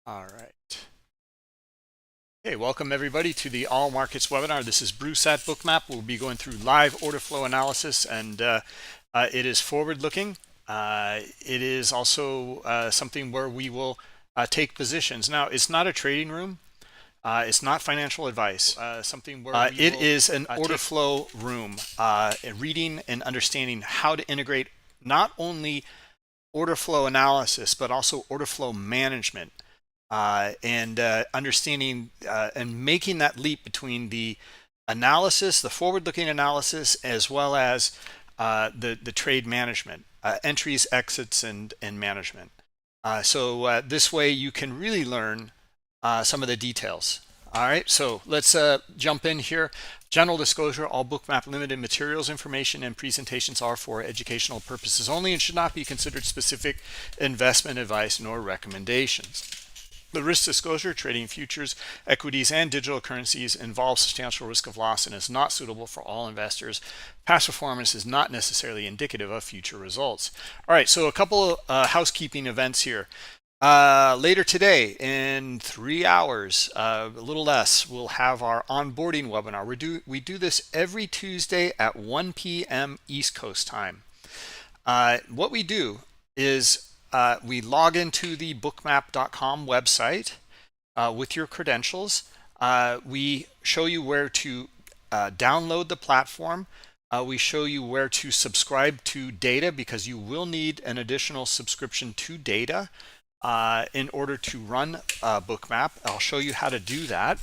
All right. Hey, welcome everybody to the All Markets webinar. This is Bruce at Bookmap. We'll be going through live order flow analysis, and it is forward-looking. It is also something where we will take positions. Now, it's not a trading room. It's not financial advice. Something where it is an order flow room, reading and understanding how to integrate not only order flow analysis, but also order flow management. And understanding and making that leap between the analysis, the forward-looking analysis, as well as the trade management, entries, exits, and management. So this way you can really learn some of the details. All right, so let's jump in here. General disclosure, all Bookmap Ltd materials, information, and presentations are for educational purposes only and should not be considered specific investment advice nor recommendations. The risk disclosure, trading futures, equities, and digital currencies involves substantial risk of loss and is not suitable for all investors. Past performance is not necessarily indicative of future results. All right, so a couple of housekeeping events here. Later today, in 3 hours, a little less, we'll have our onboarding webinar. We do this every Tuesday at 1 p.m. East Coast time. What we do is we log into the bookmap.com website with your credentials. We show you where to download the platform. We show you where to subscribe to data, because you will need an additional subscription to data in order to run Bookmap. I'll show you how to do that.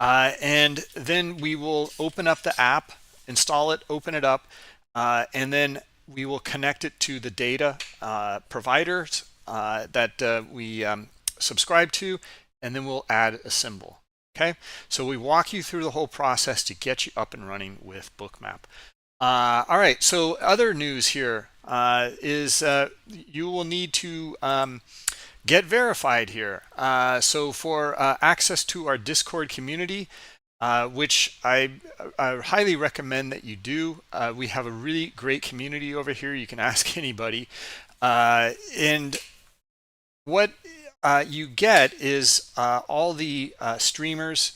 And then we will open up the app, install it, open it up, and then we will connect it to the data providers that we subscribe to, and then we'll add a symbol. Okay, so we walk you through the whole process to get you up and running with Bookmap. All right, so other news here is you will need to get verified here. So for access to our Discord community, which I highly recommend that you do. We have a really great community over here. You can ask anybody. And what you get is all the streamers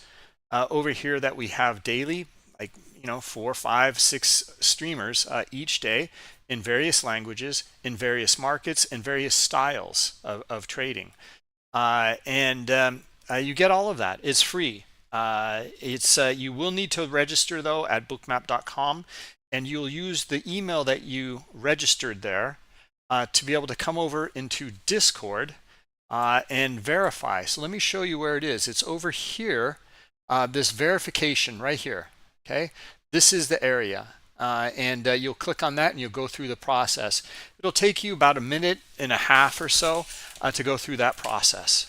over here that we have daily, like 4, 5, 6 streamers each day in various languages, in various markets, in various styles of trading. You get all of that. It's free. You will need to register though at bookmap.com, and you'll use the email that you registered there to be able to come over into Discord and verify. So let me show you where it is. It's over here, this verification right here. Okay, this is the area, and you'll click on that and you'll go through the process. It'll take you about 1.5 minutes or so to go through that process.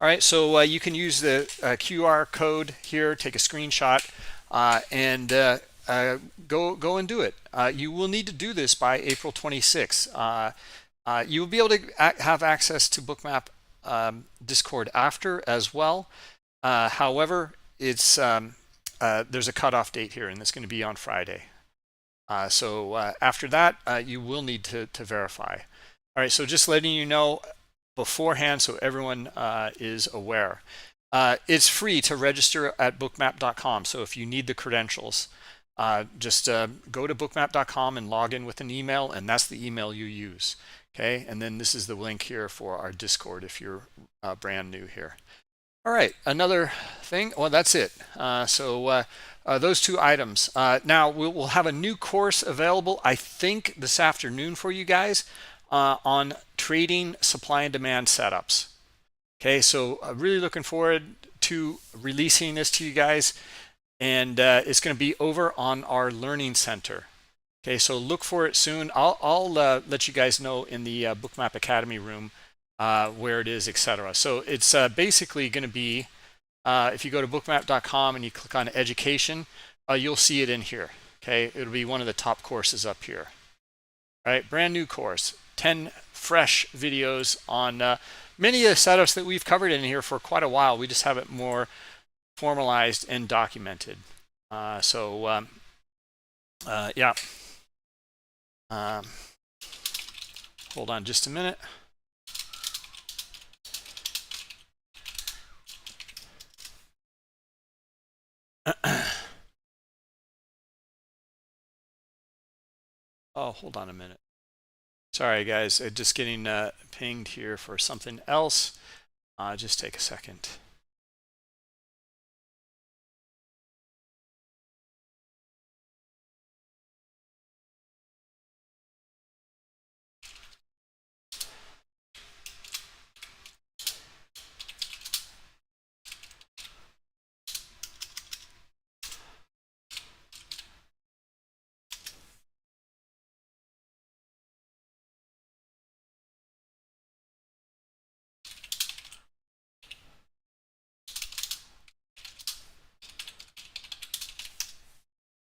All right, so you can use the QR code here, take a screenshot, and go and do it. You will need to do this by April 26th. You will be able to have access to Bookmap Discord after as well. However, it's there's a cutoff date here, and it's going to be on Friday. So after that, you will need to verify. All right, so just letting you know beforehand so everyone is aware. It's free to register at bookmap.com. So if you need the credentials, just go to bookmap.com and log in with an email, and that's the email you use. Okay, and then this is the link here for our Discord if you're brand new here. All right, another thing. Well, that's it. So those 2 items. Now we'll have a new course available, I think, this afternoon for you guys on trading supply and demand setups. Okay, so I'm really looking forward to releasing this to you guys, and it's going to be over on our Learning Center. Okay, so look for it soon. I'll let you guys know in the Bookmap Academy room where it is, etc. So it's basically going to be, if you go to bookmap.com and you click on education, you'll see it in here. Okay, it'll be one of the top courses up here. All right, brand new course, 10 fresh videos on many of the setups that we've covered in here for quite a while. We just have it more formalized and documented. Yeah. Hold on just a minute. Oh, hold on a minute. Sorry, guys. Just getting pinged here for something else. Just take a second.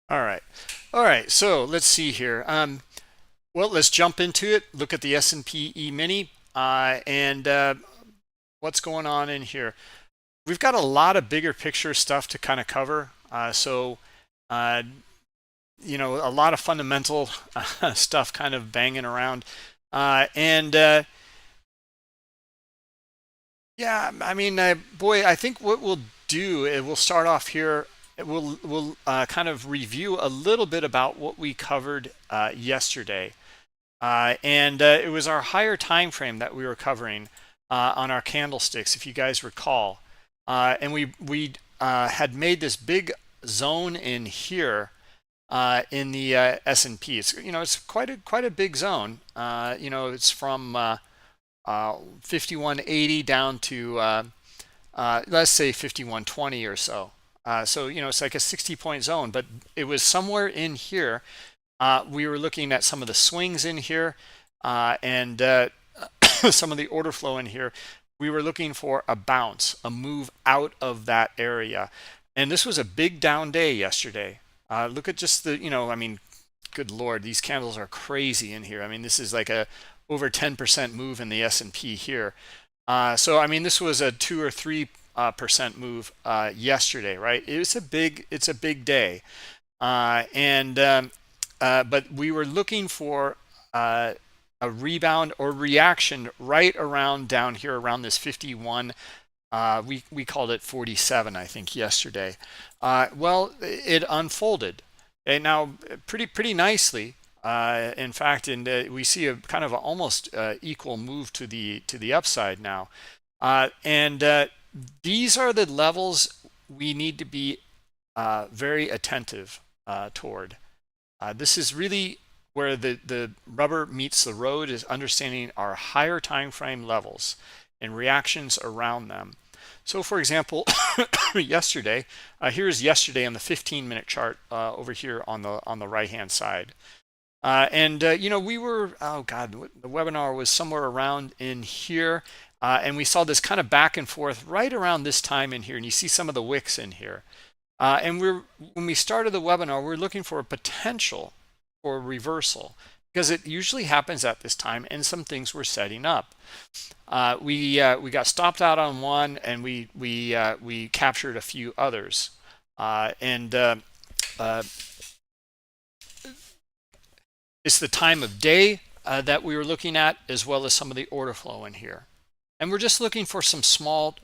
All right. All right. So let's see here. Well, let's jump into it. Look at the S&P E-mini and what's going on in here. We've got a lot of bigger picture stuff to kind of cover. Uh, a lot of fundamental stuff kind of banging around. Yeah, I mean, boy, I think what we'll do, we'll start off here. We'll kind of review a little bit about what we covered yesterday. It was our higher time frame that we were covering on our candlesticks, if you guys recall. And we had made this big zone in here in the S&P. It's quite a big zone. It's from 5180 down to let's say 5120 or so. So it's like a 60-point zone, but it was somewhere in here. We were looking at some of the swings in here and some of the order flow in here. We were looking for a bounce, a move out of that area. And this was a big down day yesterday. Look at just the, I mean, good Lord, these candles are crazy in here. I mean, this is like a over 10% move in the S&P here. So, I mean, this was a 2 or 3% move yesterday, right? It's a big day. But we were looking for a rebound or reaction right around down here around this 51. We called it 47, I think, yesterday. Well, it unfolded, and now pretty nicely. In fact, we see a kind of a almost equal move to the upside now. These are the levels we need to be very attentive toward. This is really where the rubber meets the road, is understanding our higher time frame levels and reactions around them. So for example, yesterday, here's yesterday on the 15-minute chart over here on the right hand side. We were, oh God, the webinar was somewhere around in here. And we saw this kind of back and forth right around this time in here. And you see some of the wicks in here. When we started the webinar, we're looking for a potential for a reversal, because it usually happens at this time, and some things were setting up. We got stopped out on one, and we captured a few others. It's the time of day that we were looking at, as well as some of the order flow in here. And we're just looking for some small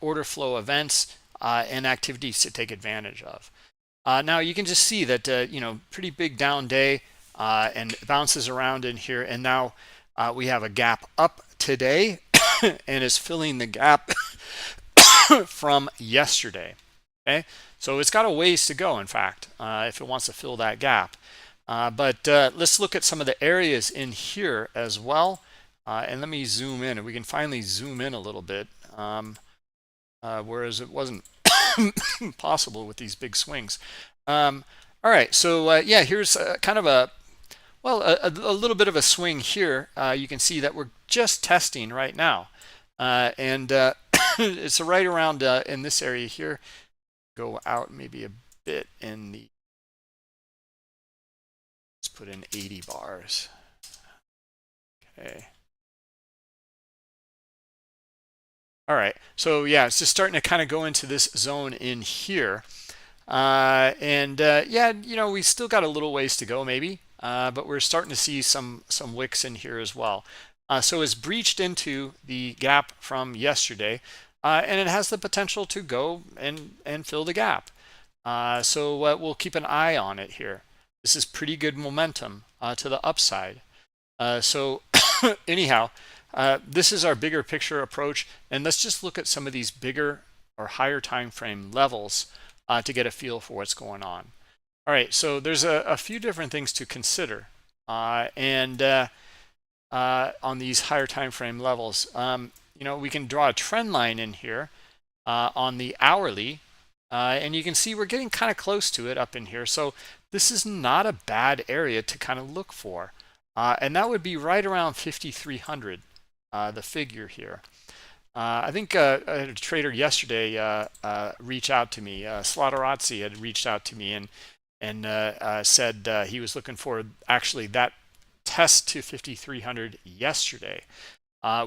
order flow events and activities to take advantage of. Now you can just see that pretty big down day and bounces around in here, and now we have a gap up today and is filling the gap from yesterday. Okay, so it's got a ways to go, in fact, if it wants to fill that gap. But let's look at some of the areas in here as well. And let me zoom in, and we can finally zoom in a little bit, whereas it wasn't possible with these big swings. All right, so yeah, here's kind of a little bit of a swing here. You can see that we're just testing right now, and it's right around in this area here. Go out maybe a bit in the, let's put in 80 bars. Okay. All right, so yeah, it's just starting to kind of go into this zone in here. Yeah, we still got a little ways to go maybe, but we're starting to see some wicks in here as well. So it's breached into the gap from yesterday, and it has the potential to go and fill the gap. So we'll keep an eye on it here. This is pretty good momentum to the upside. So anyhow, this is our bigger picture approach, and let's just look at some of these bigger or higher time frame levels to get a feel for what's going on. All right, so there's a few different things to consider, and on these higher time frame levels. We can draw a trend line in here on the hourly, and you can see we're getting kind of close to it up in here. So this is not a bad area to kind of look for. And that would be right around 5,300, the figure here. I think I had a trader yesterday reach out to me. Slaughterozzi had reached out to me and said he was looking for actually that test to 5,300 yesterday.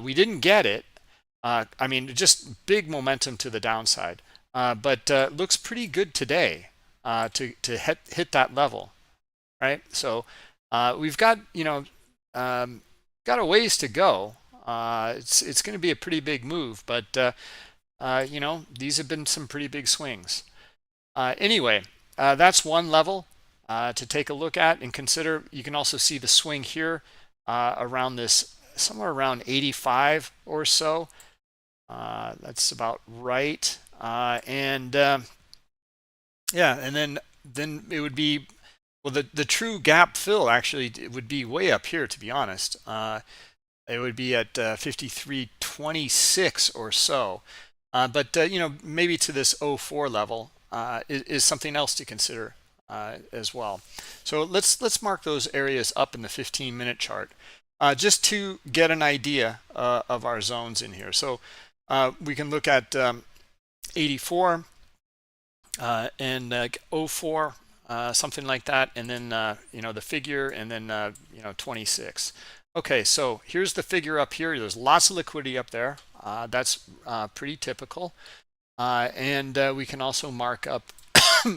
We didn't get it. I mean, just big momentum to the downside, but looks pretty good today to hit that level, right? So we've got got a ways to go. It's going to be a pretty big move, but these have been some pretty big swings. Anyway, that's one level to take a look at and consider. You can also see the swing here around this, somewhere around 85 or so. That's about right. Yeah, and then it would be, well, the true gap fill actually it would be way up here, to be honest. It would be at 53.26 or so. But maybe to this 04 level is something else to consider as well. So let's mark those areas up in the 15-minute chart just to get an idea of our zones in here. So we can look at 84 and 04. Something like that, and then the figure, and then 26. Okay, so here's the figure up here. There's lots of liquidity up there. That's pretty typical, and we can also mark up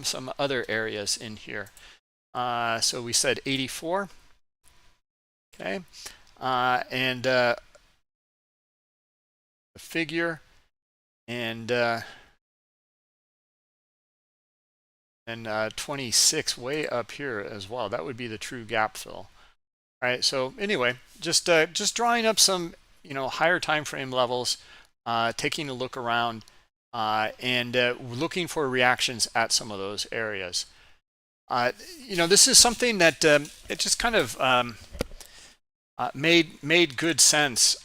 some other areas in here. So we said 84. Okay, and the figure, and 26 way up here as well. That would be the true gap fill. All right, so anyway, just drawing up some higher time frame levels, taking a look around, and looking for reactions at some of those areas. This is something that it just kind of made good sense.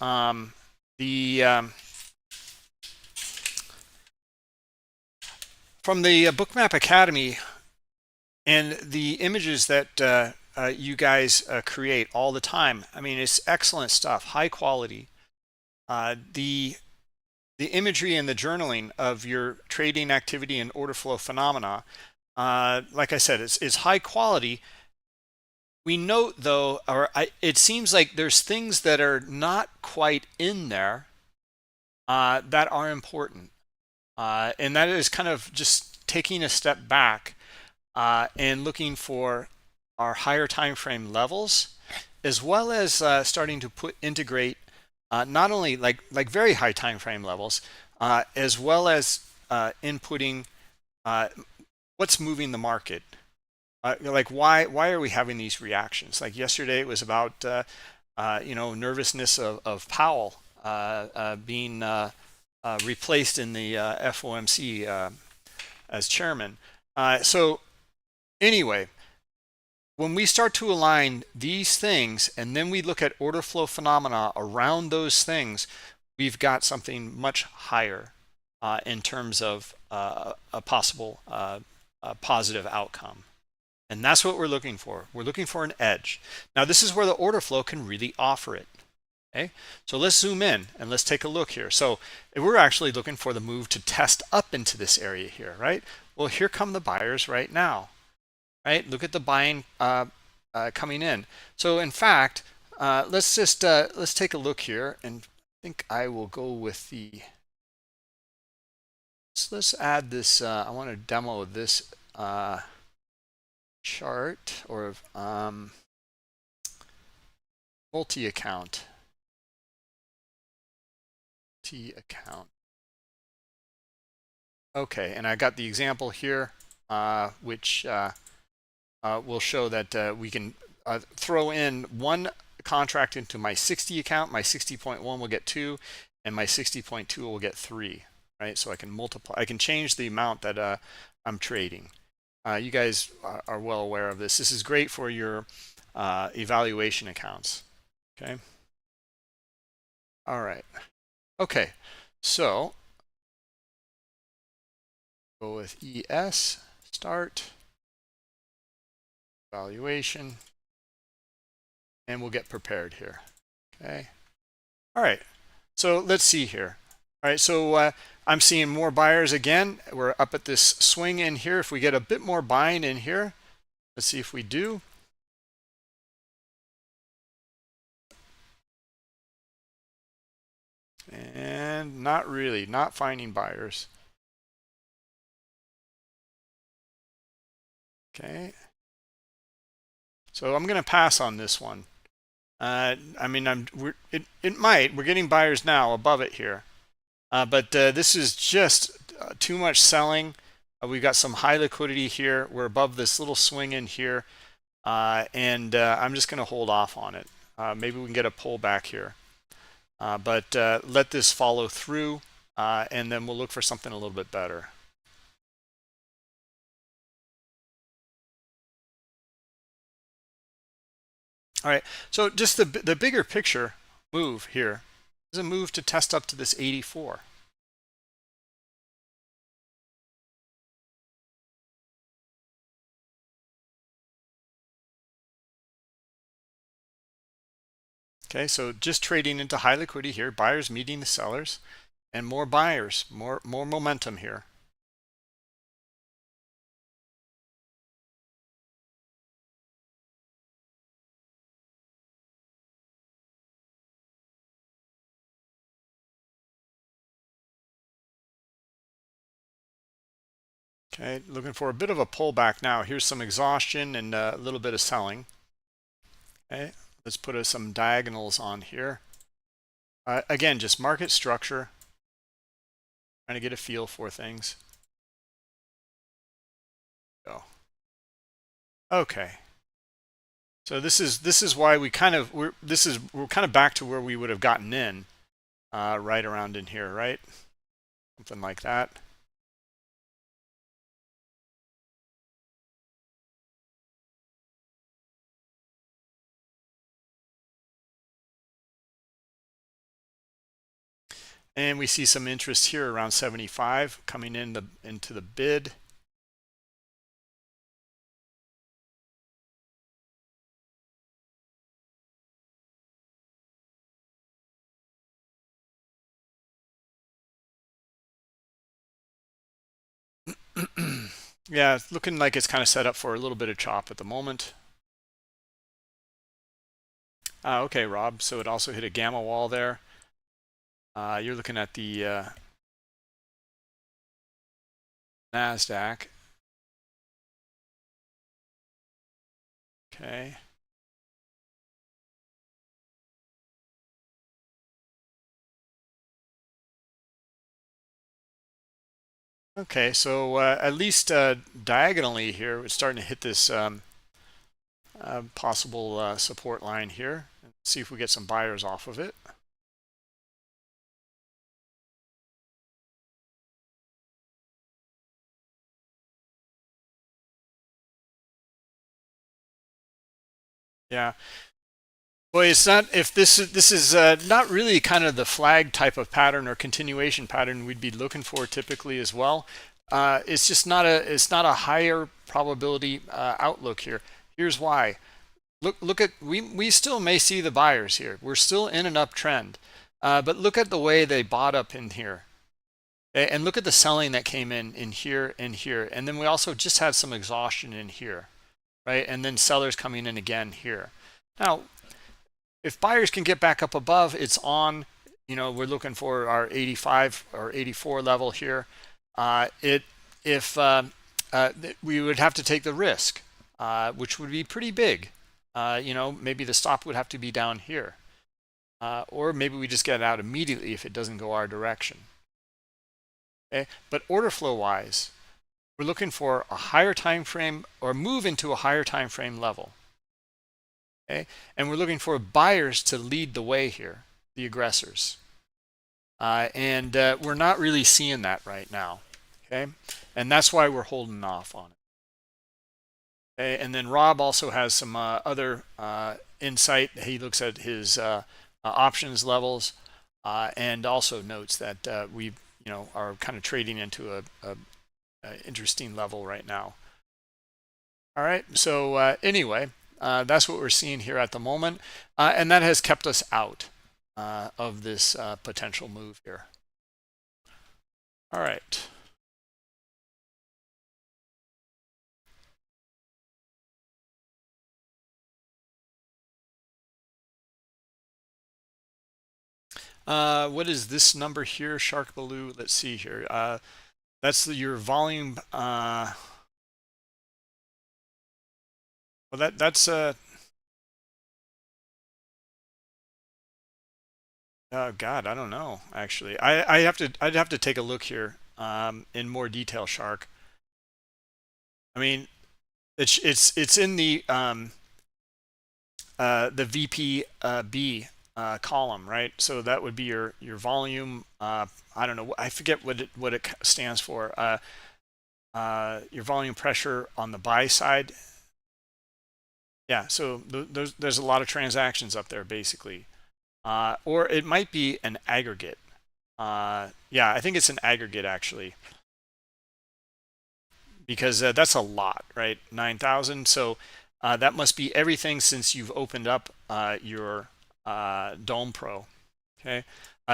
From the Bookmap Academy and the images that you guys create all the time, I mean, it's excellent stuff, high quality. The imagery and the journaling of your trading activity and order flow phenomena, like I said, it's high quality. We note, though, it seems like there's things that are not quite in there that are important. And that is kind of just taking a step back and looking for our higher time frame levels, as well as starting to integrate not only like very high time frame levels, as well as inputting what's moving the market. Like why are we having these reactions? Like yesterday, it was about nervousness of Powell being replaced in the FOMC as chairman. So anyway, when we start to align these things and then we look at order flow phenomena around those things, we've got something much higher in terms of a possible positive outcome. And that's what we're looking for. We're looking for an edge. Now, this is where the order flow can really offer it. Okay, so let's zoom in and let's take a look here. So we're actually looking for the move to test up into this area here, right? Well, here come the buyers right now, right? Look at the buying coming in. So in fact, let's take a look here, and I think I will go with the. So let's add this. I want to demo this chart or multi-account. Account. Okay, and I got the example here, which will show that we can throw in one contract into my 60 account. My 60.1 will get 2, and my 60.2 will get 3, right? So I can multiply, I can change the amount that I'm trading. You guys are well aware of this. This is great for your evaluation accounts. Okay. All right. Okay. So go with ES, start, evaluation, and we'll get prepared here. Okay. All right. So let's see here. All right. So I'm seeing more buyers again. We're up at this swing in here. If we get a bit more buying in here, let's see if we do. And not really, not finding buyers. Okay. So I'm going to pass on this one. I mean, we're getting buyers now above it here, but this is just too much selling. We've got some high liquidity here. We're above this little swing in here, and I'm just going to hold off on it. Maybe we can get a pullback here, but let this follow through, and then we'll look for something a little bit better. All right, so just the bigger picture move here is a move to test up to this 84. Okay, so just trading into high liquidity here, buyers meeting the sellers, and more buyers, more momentum here. Okay, looking for a bit of a pullback now. Here's some exhaustion and a little bit of selling. Okay, let's put some diagonals on here. Again, just market structure, trying to get a feel for things. Go. Okay. So this is why we're kind of back to where we would have gotten in, right around in here, right? Something like that. And we see some interest here around 75 coming into the bid. Yeah, it's looking like it's kind of set up for a little bit of chop at the moment. Okay, Rob. So it also hit a gamma wall there. You're looking at the NASDAQ. Okay. Okay, so at least diagonally here, it's starting to hit this possible support line here. Let's see if we get some buyers off of it. Yeah. Boy, it's not, if this is not really kind of the flag type of pattern or continuation pattern we'd be looking for typically as well. It's just not a higher probability outlook here. Here's why. Look at, we still may see the buyers here. We're still in an uptrend, but look at the way they bought up in here, and look at the selling that came in here and here, and then we also just had some exhaustion in here, right? And then sellers coming in again here. Now, if buyers can get back up above, it's on. You know, we're looking for our 85 or 84 level here. We would have to take the risk, which would be pretty big. You know, maybe the stop would have to be down here, or maybe we just get out immediately if it doesn't go our direction. Okay, but order flow wise, we're looking for a higher time frame or move into a higher time frame level. Okay, and we're looking for buyers to lead the way here, the aggressors. And we're not really seeing that right now. Okay, and that's why we're holding off on it. Okay? And then Rob also has some other insight. He looks at his options levels and also notes that we are kind of trading into a interesting level right now. All right, so anyway, that's what we're seeing here at the moment, and that has kept us out of this potential move here. All right. What is this number here, Shark Baloo? Let's see here. That's your volume. Well, that's oh God, I don't know actually. I'd have to take a look here in more detail, Shark. I mean, it's in the VPB column, right? So that would be your volume. I don't know. I forget what it stands for. Your volume pressure on the buy side. Yeah. So there's a lot of transactions up there, basically. Or it might be an aggregate. Yeah, I think it's an aggregate actually, because that's a lot, right? 9,000. So that must be everything since you've opened up your Dome Pro. Okay,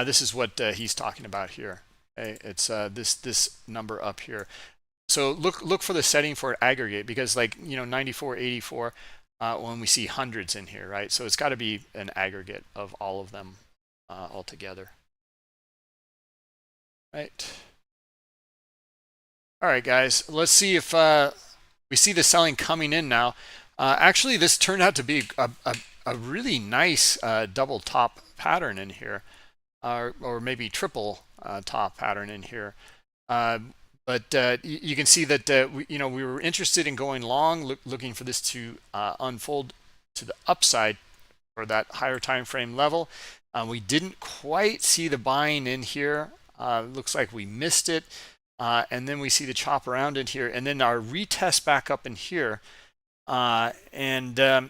this is what he's talking about here. Okay, it's this number up here. So look for the setting for aggregate, because 94, 84, when we see hundreds in here, right? So it's got to be an aggregate of all of them all together, right? All right, guys, let's see if we see the selling coming in now. Actually, this turned out to be a really nice double top pattern in here, or maybe triple top pattern in here. But you can see that we were interested in going long, looking for this to unfold to the upside for that higher time frame level. We didn't quite see the buying in here. Looks like we missed it. And then we see the chop around in here, and then our retest back up in here. And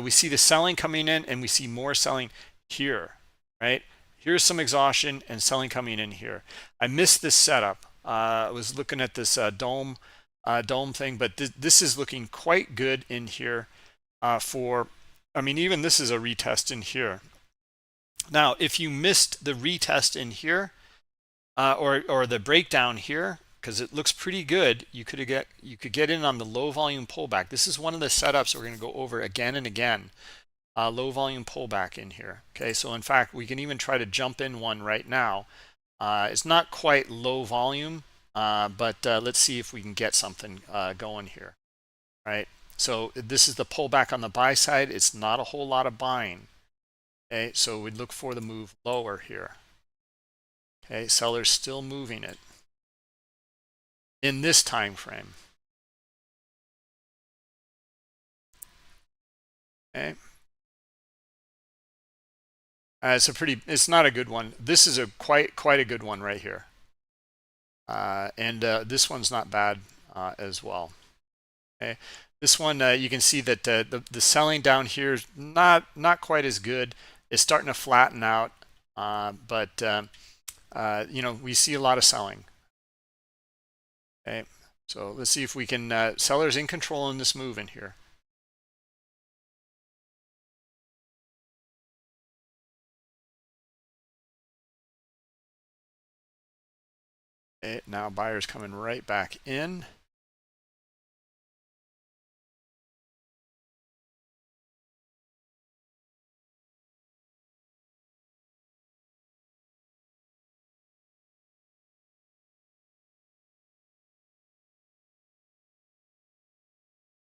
we see the selling coming in, and we see more selling here, right? Here's some exhaustion and selling coming in here. I missed this setup. I was looking at this dome thing, but this is looking quite good in here I mean, even this is a retest in here. Now, if you missed the retest in here, or the breakdown here, because it looks pretty good, you could get in on the low volume pullback. This is one of the setups we're going to go over again and again. Low volume pullback in here. Okay, so in fact, we can even try to jump in one right now. It's not quite low volume, but let's see if we can get something going here. Right. So this is the pullback on the buy side. It's not a whole lot of buying. Okay, so we'd look for the move lower here. Okay, sellers still moving it in this time frame. Okay. It's not a good one. This is a quite a good one right here. And this one's not bad as well. Okay. This one, you can see that the selling down here is not quite as good. It's starting to flatten out, but we see a lot of selling. Okay, so let's see if we can sellers in control in this move in here. Okay, now buyers coming right back in.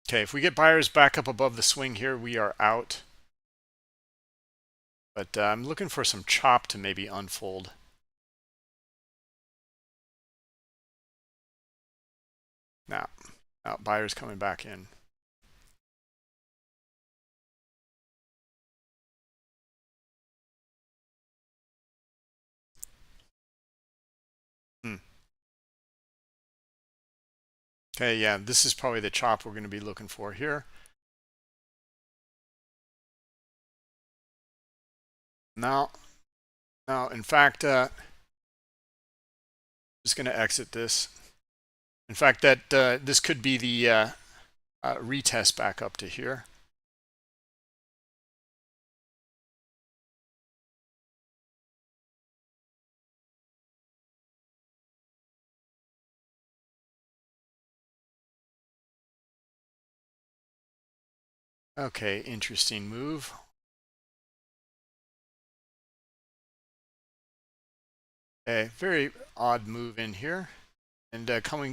Okay, if we get buyers back up above the swing here, we are out. But I'm looking for some chop to maybe unfold. Now buyers coming back in. Okay, yeah, this is probably the chop we're going to be looking for here. Now, in fact, just going to exit this. In fact, that this could be the retest back up to here. Okay, interesting move. A very odd move in here, and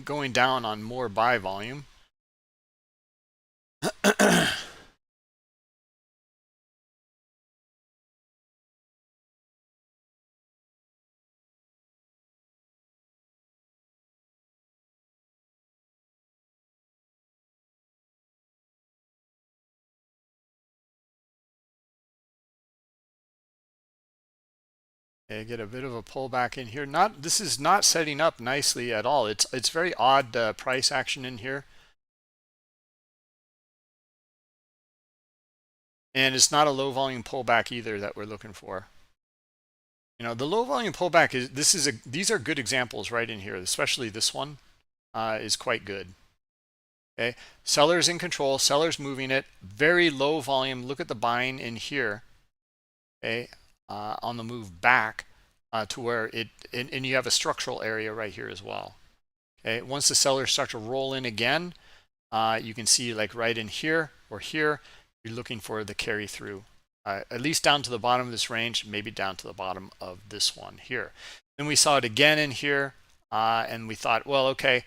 going down on more buy volume. Okay, get a bit of a pullback in here. This is not setting up nicely at all. It's very odd price action in here, and it's not a low volume pullback either that we're looking for. You know, the low volume pullback these are good examples right in here, especially this one is quite good. Okay, sellers in control, sellers moving it, very low volume. Look at the buying in here. Okay, on the move back to where and you have a structural area right here as well. Okay, once the sellers start to roll in again, you can see like right in here or here, you're looking for the carry through, at least down to the bottom of this range, maybe down to the bottom of this one here. Then we saw it again in here, and we thought, well, okay,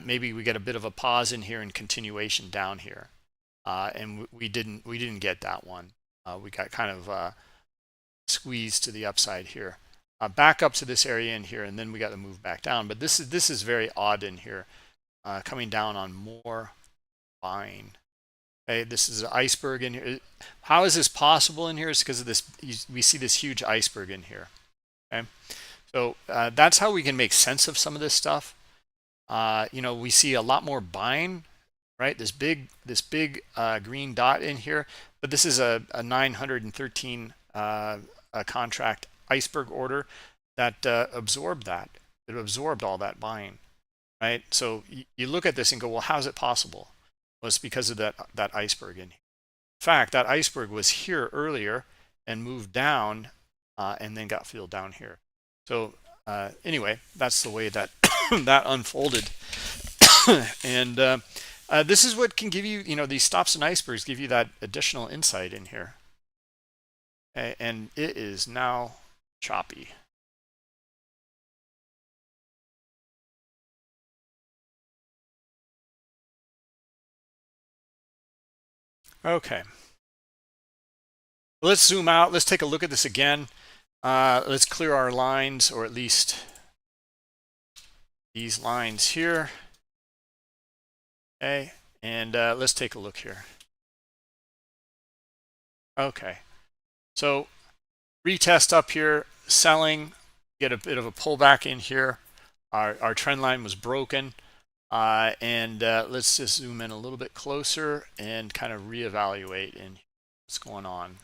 maybe we get a bit of a pause in here and continuation down here, and we didn't get that one. We got kind of squeezed to the upside here, back up to this area in here, and then we got to move back down. But this is very odd in here, coming down on more buying. Okay, this is an iceberg in here. How is this possible in here? It's because of this. We see this huge iceberg in here. Okay, so that's how we can make sense of some of this stuff. You know, we see a lot more buying, right? This big green dot in here, but this is a 913 a contract iceberg order that absorbed that. It absorbed all that buying, right? So you look at this and go, well, how is it possible? Well, it's because of that iceberg in here. In fact, that iceberg was here earlier and moved down and then got filled down here. So anyway, that's the way that that unfolded. And this is what can give you, you know, these stops and icebergs give you that additional insight in here. And it is now choppy. Okay. Let's zoom out. Let's take a look at this again. Let's clear our lines, or at least these lines here. Okay. And let's take a look here. Okay. So retest up here, selling, get a bit of a pullback in here. Our trend line was broken. And let's just zoom in a little bit closer and kind of reevaluate in what's going on.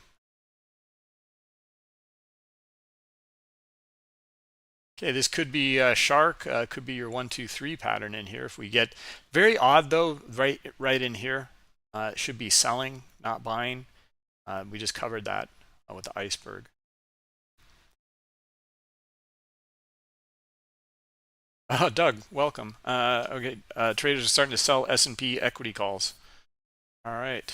Okay, this could be a shark, could be your 1, 2, 3 pattern in here. If we get very odd though, right in here, it should be selling, not buying. We just covered that with the iceberg. Oh, Doug, welcome. Okay, traders are starting to sell S&P equity calls. All right.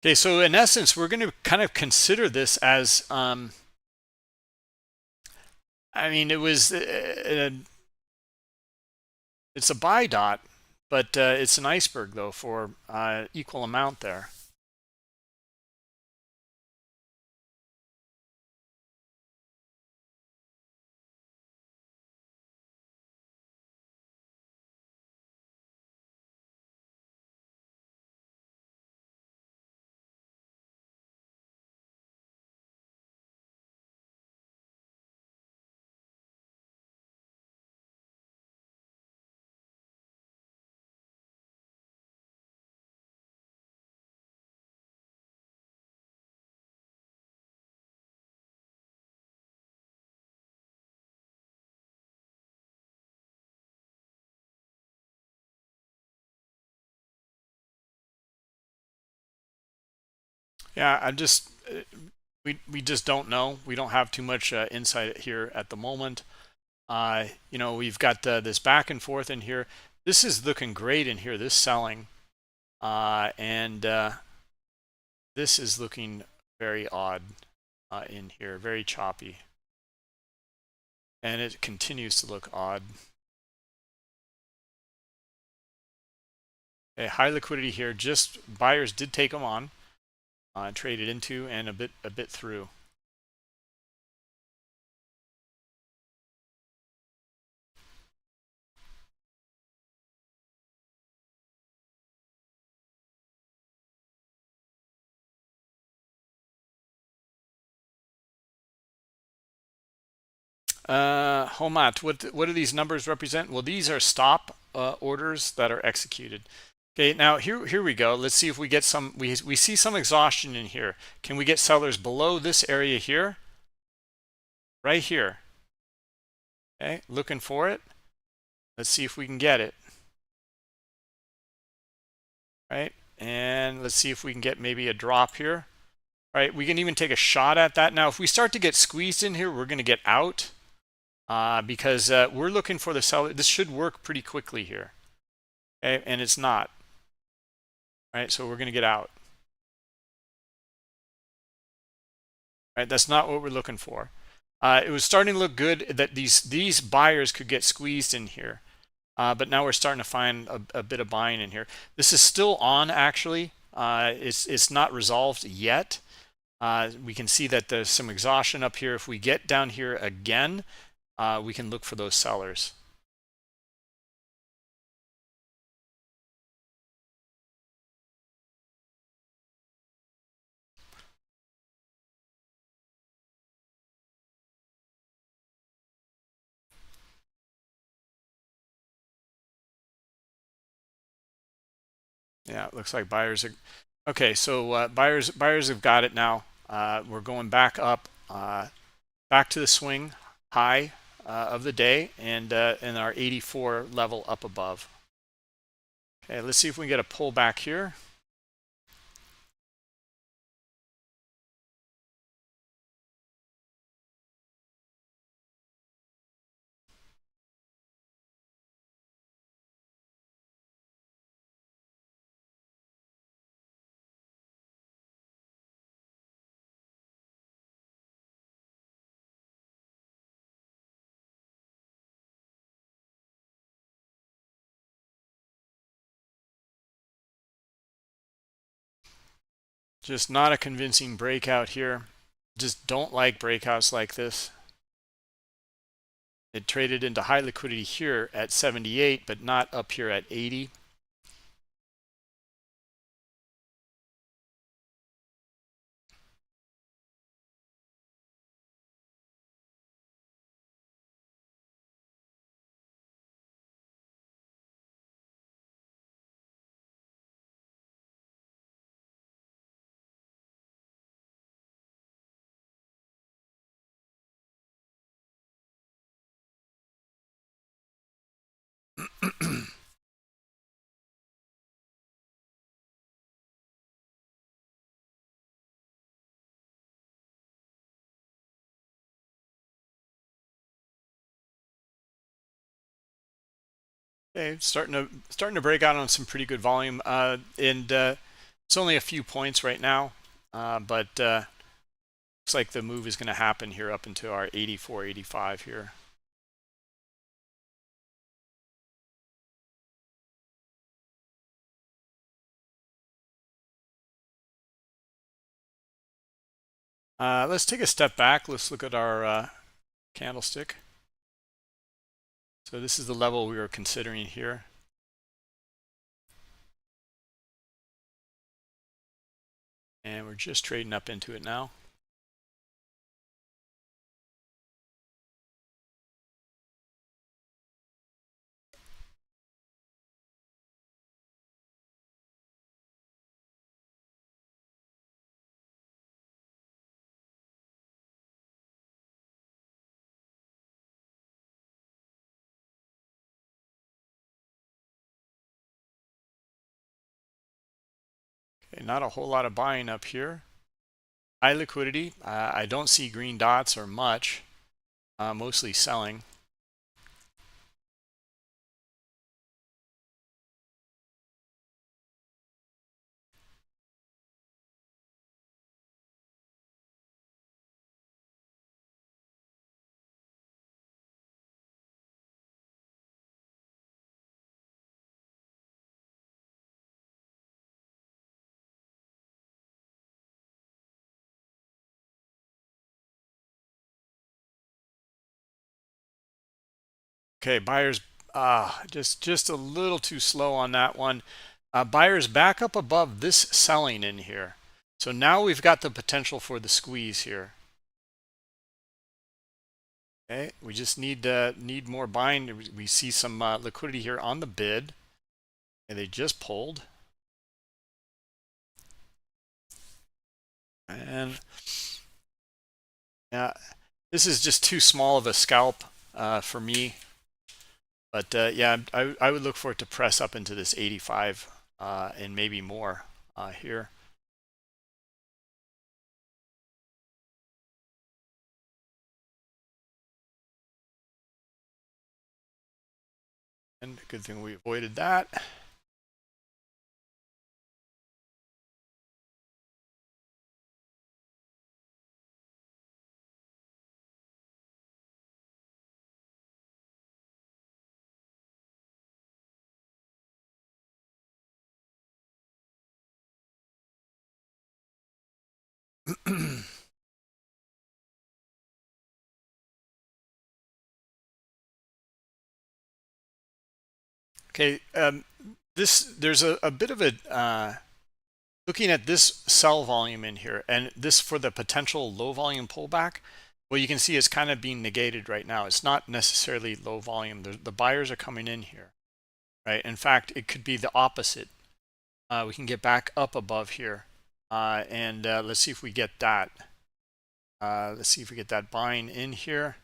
Okay, so in essence, we're going to kind of consider this as, I mean, it's a buy dot, but it's an iceberg though for equal amount there. Yeah, I just we just don't know. We don't have too much insight here at the moment. You know, we've got this back and forth in here. This is looking great in here, this selling, and this is looking very odd in here, very choppy, and it continues to look odd. Okay, high liquidity here. Just buyers did take them on, traded into and a bit through. Homat, what do these numbers represent? Well, these are stop orders that are executed. Okay, now here we go. Let's see if we get some. We see some exhaustion in here. Can we get sellers below this area here? Right here. Okay, looking for it. Let's see if we can get it. Right, and let's see if we can get maybe a drop here. Right, we can even take a shot at that. Now, if we start to get squeezed in here, we're going to get out because we're looking for the seller. This should work pretty quickly here. Okay, and it's not. Right, so we're going to get out. Right, that's not what we're looking for. It was starting to look good that these buyers could get squeezed in here, but now we're starting to find a bit of buying in here. This is still on actually. It's not resolved yet. We can see that there's some exhaustion up here. If we get down here again, we can look for those sellers. Yeah, it looks like buyers are okay. So buyers have got it now. We're going back up, back to the swing high of the day, and our 84 level up above. Okay, let's see if we can get a pullback here. Just not a convincing breakout here. Just don't like breakouts like this. It traded into high liquidity here at 78, but not up here at 80. Okay, starting to break out on some pretty good volume, and it's only a few points right now, but looks like the move is going to happen here up into our 84, 85 here. Let's take a step back. Let's look at our candlestick. So this is the level we were considering here. And we're just trading up into it now. Okay, not a whole lot of buying up here. high liquidity. I don't see green dots or much, mostly selling. Okay, buyers, just a little too slow on that one. Buyers back up above this selling in here. So now we've got the potential for the squeeze here. Okay, we just need more buying. We see some liquidity here on the bid, and they just pulled. And this is just too small of a scalp for me. But yeah, I would look for it to press up into this 85 and maybe more here. And good thing we avoided that. Okay, there's a bit of a looking at this sell volume in here, and this for the potential low volume pullback. Well, you can see it's kind of being negated right now. It's not necessarily low volume. The buyers are coming in here, right? In fact, it could be the opposite. We can get back up above here, and let's see if we get that. Let's see if we get that buying in here.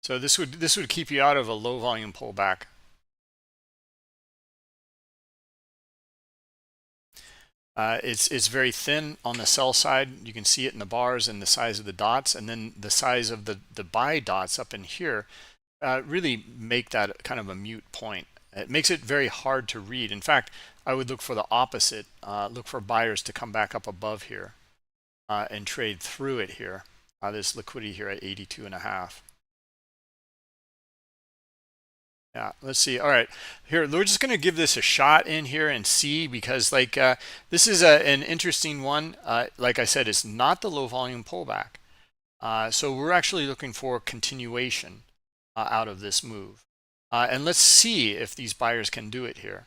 So this would keep you out of a low volume pullback. It's very thin on the sell side. You can see it in the bars and the size of the dots, and then the size of the buy dots up in here really make that kind of a mute point. It makes it very hard to read. In fact, I would look for the opposite. Look for buyers to come back up above here and trade through it here. This liquidity here at 82.5. Yeah, let's see. All right, here we're just going to give this a shot in here and see, because like this is an interesting one. Like I said, it's not the low volume pullback, so we're actually looking for continuation out of this move, and let's see if these buyers can do it here.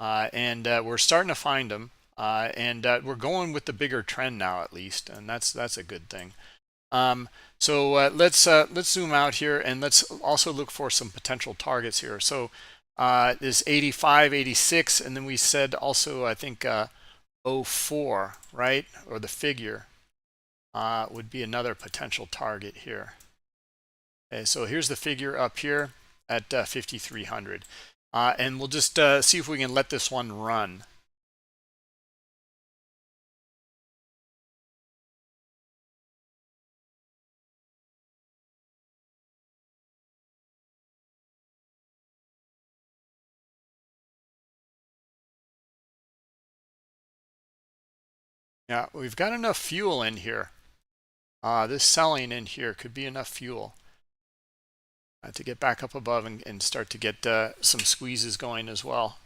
And we're starting to find them, and we're going with the bigger trend now, at least, and that's a good thing. So let's zoom out here, and let's also look for some potential targets here. So this 85, 86, and then we said also, I think 04, right? Or the figure would be another potential target here. Okay, so here's the figure up here at 5,300. And we'll just see if we can let this one run. Yeah, we've got enough fuel in here. This selling in here could be enough fuel to get back up above and start to get some squeezes going as well.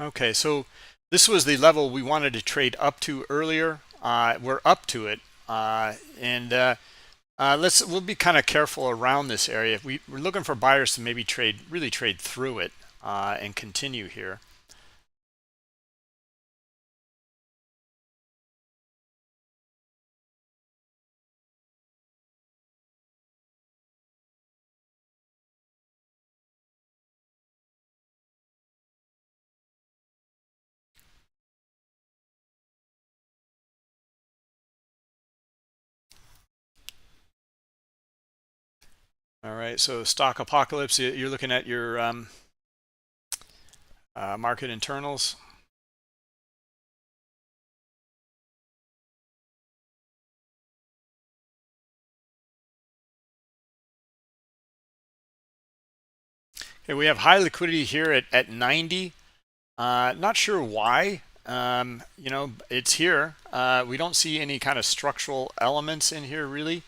Okay, so this was the level we wanted to trade up to earlier. We're up to it, and we'll be kind of careful around this area. If we're looking for buyers to maybe really trade through it and continue here. All right, so stock apocalypse. You're looking at your market internals. Okay, we have high liquidity here at 90. Not sure why. It's here. We don't see any kind of structural elements in here really,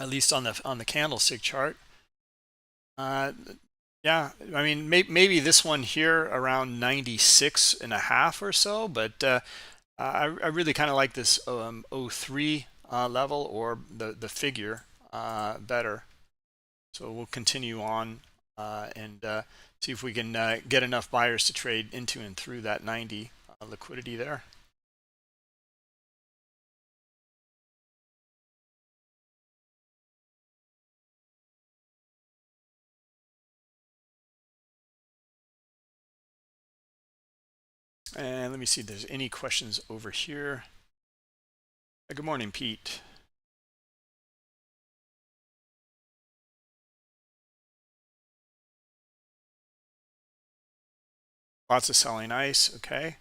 at least on the candlestick chart. Yeah, I mean, maybe this one here around 96 and a half or so, but I really kind of like this '03 level, or the figure better. So we'll continue on and see if we can get enough buyers to trade into and through that 90 liquidity there. And let me see if there's any questions over here. Good morning, Pete. Lots of selling ice. Okay.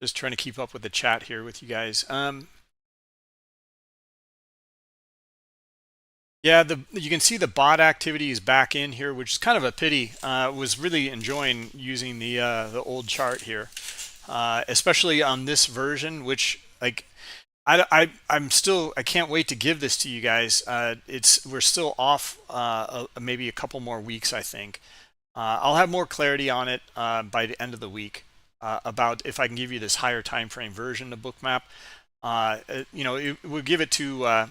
Just trying to keep up with the chat here with you guys. Yeah, you can see the bot activity is back in here, which is kind of a pity. Was really enjoying using the old chart here, especially on this version, which like I can't wait to give this to you guys. We're still off maybe a couple more weeks, I think. I'll have more clarity on it by the end of the week about if I can give you this higher time frame version of Bookmap. We'll give it to.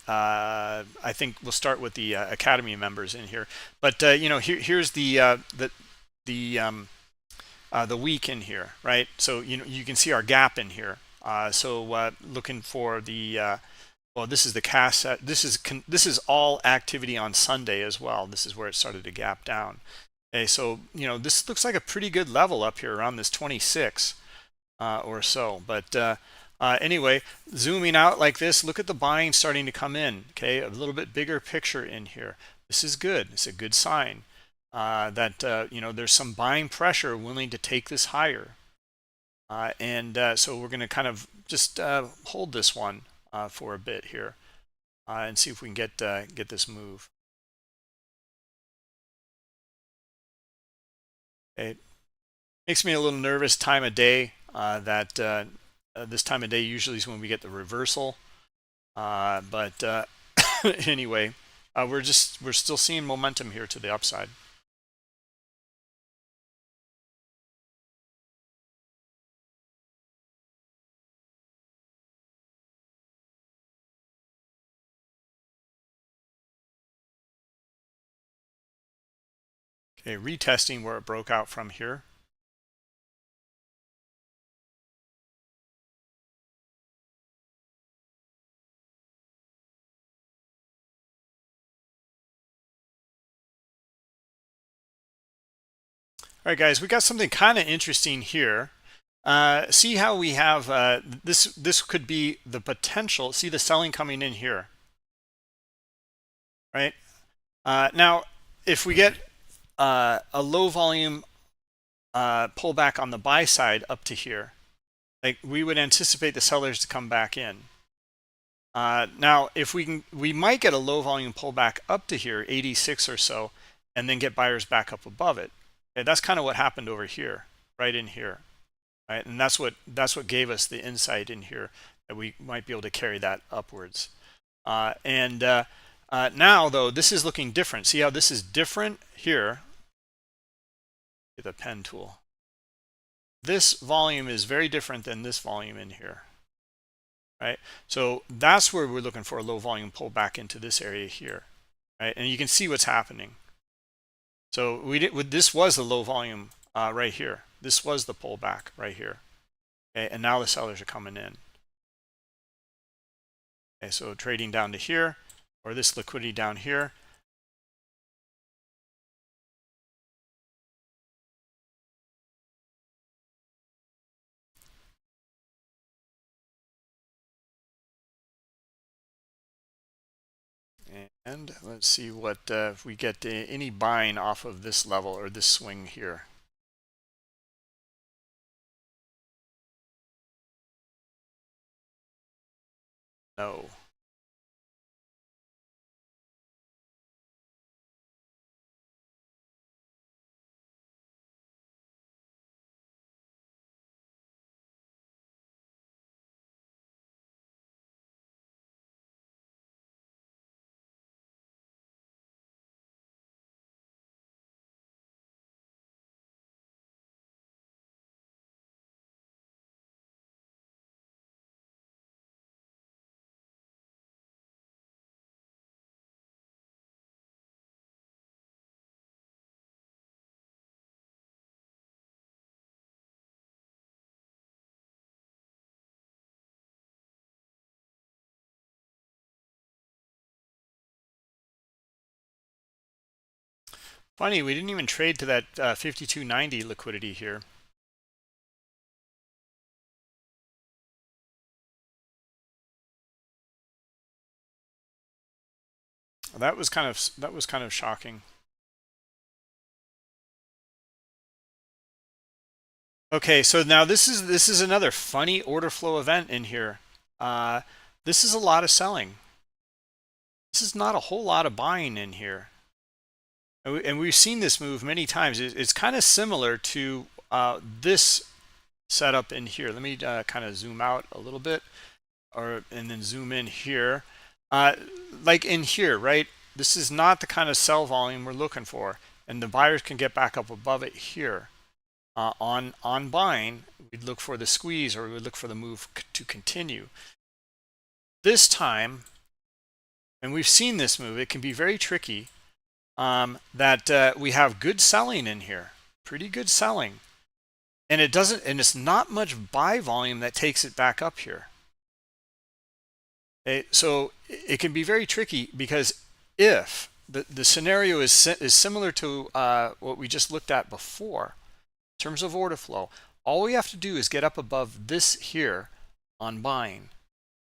I think we'll start with the Academy members in here, but here's the week in here, right? So you can see our gap in here. Looking for the well, this is the cast. This is all activity on Sunday as well. This is where it started to gap down. Okay, so this looks like a pretty good level up here around this 26 or so, but. Anyway, zooming out like this, look at the buying starting to come in. Okay, a little bit bigger picture in here. This is good. It's a good sign that there's some buying pressure willing to take this higher. So we're going to kind of just hold this one for a bit here and see if we can get this move. It makes me a little nervous time of day that this time of day usually is when we get the reversal, but anyway, we're still seeing momentum here to the upside. Okay, retesting where it broke out from here. All right, guys, we got something kind of interesting here. See how we have this could be the potential. See the selling coming in here, right? Now, if we get a low volume pullback on the buy side up to here, like we would anticipate the sellers to come back in. Now, if we might get a low volume pullback up to here, 86 or so, and then get buyers back up above it. Okay, that's kind of what happened over here, right in here, right? And that's what gave us the insight in here that we might be able to carry that upwards. Now, though, this is looking different. See how this is different here? Get the pen tool. This volume is very different than this volume in here, right? So that's where we're looking for a low volume pullback into this area here, right? And you can see what's happening. So this was the low volume right here. This was the pullback right here. Okay, and now the sellers are coming in. Okay, so trading down to here, or this liquidity down here. And let's see what if we get any buying off of this level or this swing here. No. Funny, we didn't even trade to that 52.90 liquidity here. That was kind of shocking. Okay, so now this is another funny order flow event in here. This is a lot of selling. This is not a whole lot of buying in here. And we've seen this move many times. It's kind of similar to this setup in here. Let me kind of zoom out a little bit, and then zoom in here. Like in here, right? This is not the kind of sell volume we're looking for, and the buyers can get back up above it here. On buying, we'd look for the squeeze, or we would look for the move to continue. This time, and we've seen this move, it can be very tricky. That we have good selling in here, pretty good selling, and it's not much buy volume that takes it back up here. Okay, so it can be very tricky, because if the scenario is similar to what we just looked at before in terms of order flow, all we have to do is get up above this here on buying,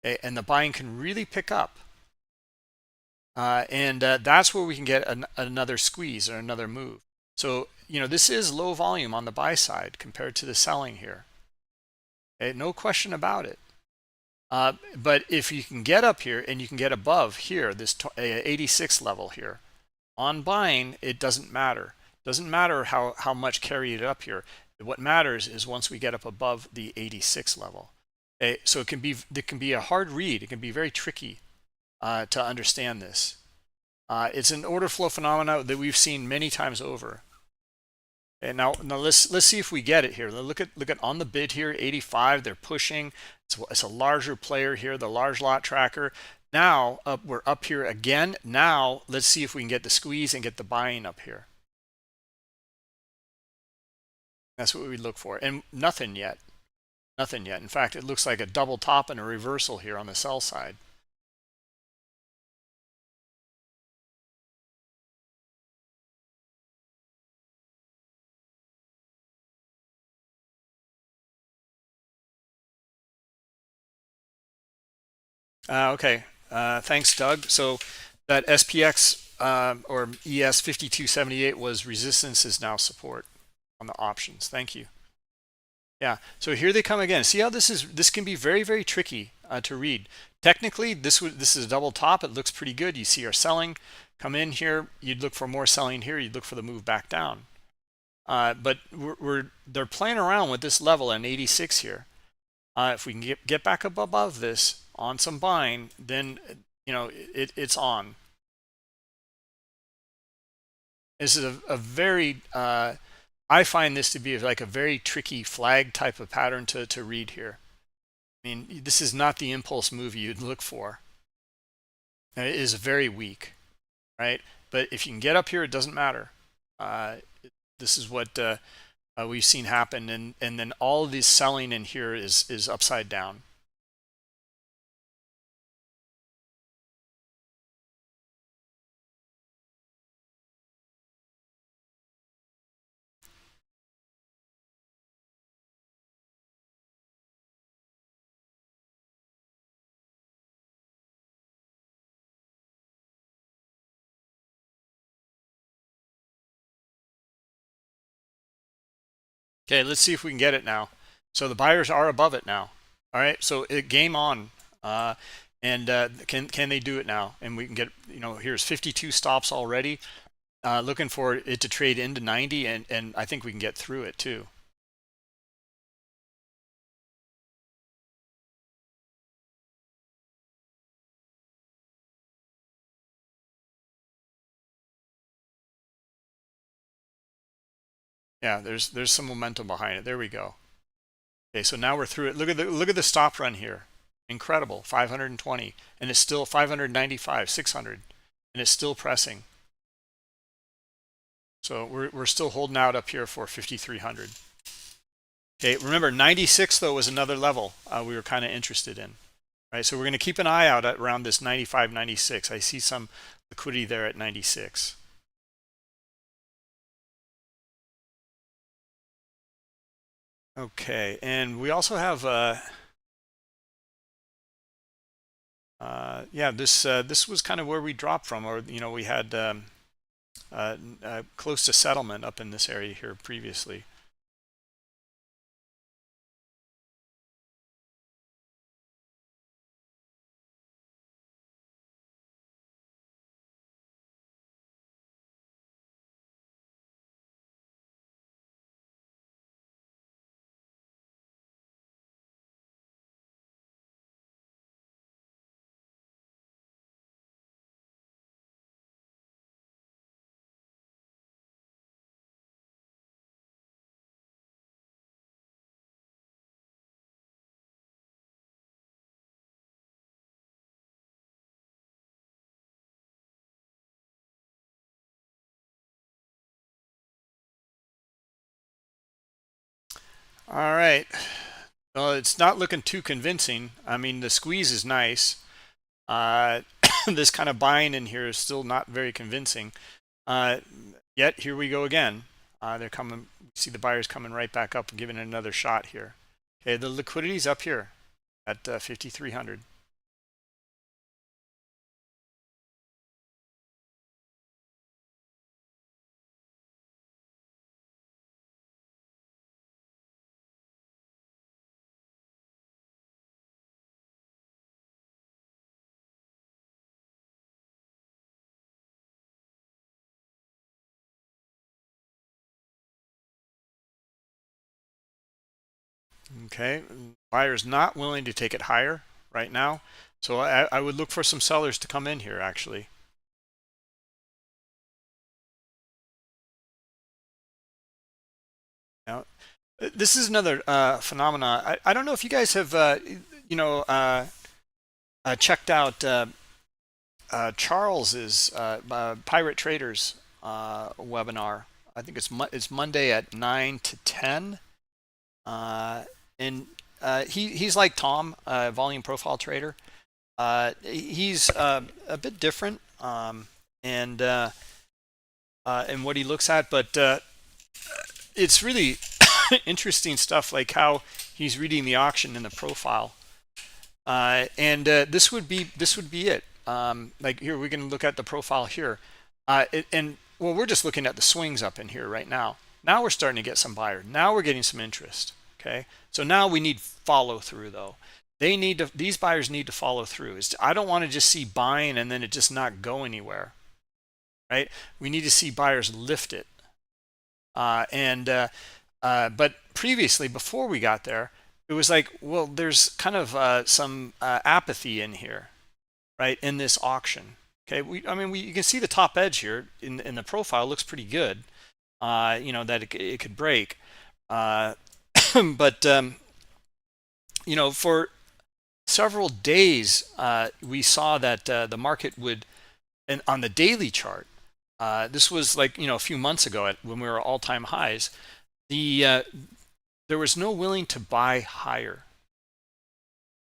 okay, and the buying can really pick up. That's where we can get another squeeze or another move. So, this is low volume on the buy side compared to the selling here. Okay, no question about it. But if you can get up here and you can get above here, this 86 level here, on buying, it doesn't matter. It doesn't matter how much carry it up here. What matters is once we get up above the 86 level. Okay, so it can be a hard read. It can be very tricky to understand this. It's an order flow phenomena that we've seen many times over. And now let's see if we get it here. Look at on the bid here, 85. They're pushing. It's a larger player here, the large lot tracker. Now we're up here again. Now let's see if we can get the squeeze and get the buying up here. That's what we look for, and nothing yet. Nothing yet. In fact, it looks like a double top and a reversal here on the sell side. Okay, thanks, Doug. So that SPX or ES 5278 was resistance, is now support on the options. Thank you. Yeah, so here they come again. See how this can be very, very tricky to read. Technically, this is a double top. It looks pretty good. You see our selling come in here. You'd look for more selling here. You'd look for the move back down. But they're playing around with this level at 86 here. If we can get back up above this on some buying, then it's on. This is a very I find this to be like a very tricky flag type of pattern to read here. I mean, this is not the impulse move you'd look for. It is very weak, right? But if you can get up here, it doesn't matter. This is what we've seen happen, and then all of this selling in here is upside down. Okay, let's see if we can get it now. So the buyers are above it now. All right, so game on. And can they do it now? And we can get, here's 52 stops already. Looking for it to trade into 90, and I think we can get through it too. Yeah, there's some momentum behind it. There we go. Okay, so now we're through it. Look at the stop run here. Incredible, 520, and it's still 595, 600, and it's still pressing. So we're still holding out up here for 5,300. Okay, remember 96 though was another level we were kind of interested in, right? So we're going to keep an eye out at around this 95, 96. I see some liquidity there at 96. Okay, and we also have yeah, this was kind of where we dropped from, or we had close to settlement up in this area here previously. All right. Well, it's not looking too convincing. I mean, the squeeze is nice. This kind of buying in here is still not very convincing. Yet here we go again. They're coming. See the buyers coming right back up and giving it another shot here. Okay, the liquidity's up here at 5,300. Okay, buyers not willing to take it higher right now, so I would look for some sellers to come in here actually. Now, this is another phenomena. I don't know if you guys have checked out Charles's Pirate Traders webinar. I think it's Monday at 9 to 10. And he's like Tom, volume profile trader. He's a bit different and what he looks at, but it's really interesting stuff, like how he's reading the auction in the profile. And this would be it. Like here, we can look at the profile here, and well, we're just looking at the swings up in here right now. Now we're starting to get some buyer. Now we're getting some interest. Okay, so now we need follow through though. these buyers need to follow through. I don't want to just see buying and then it just not go anywhere, right? We need to see buyers lift it. But previously, before we got there, it was like, well, there's kind of some apathy in here, right, in this auction. Okay, you can see the top edge here in the profile looks pretty good. That it could break, but for several days we saw that the market would, and on the daily chart, this was like a few months ago when we were at all-time highs, there was no willing to buy higher,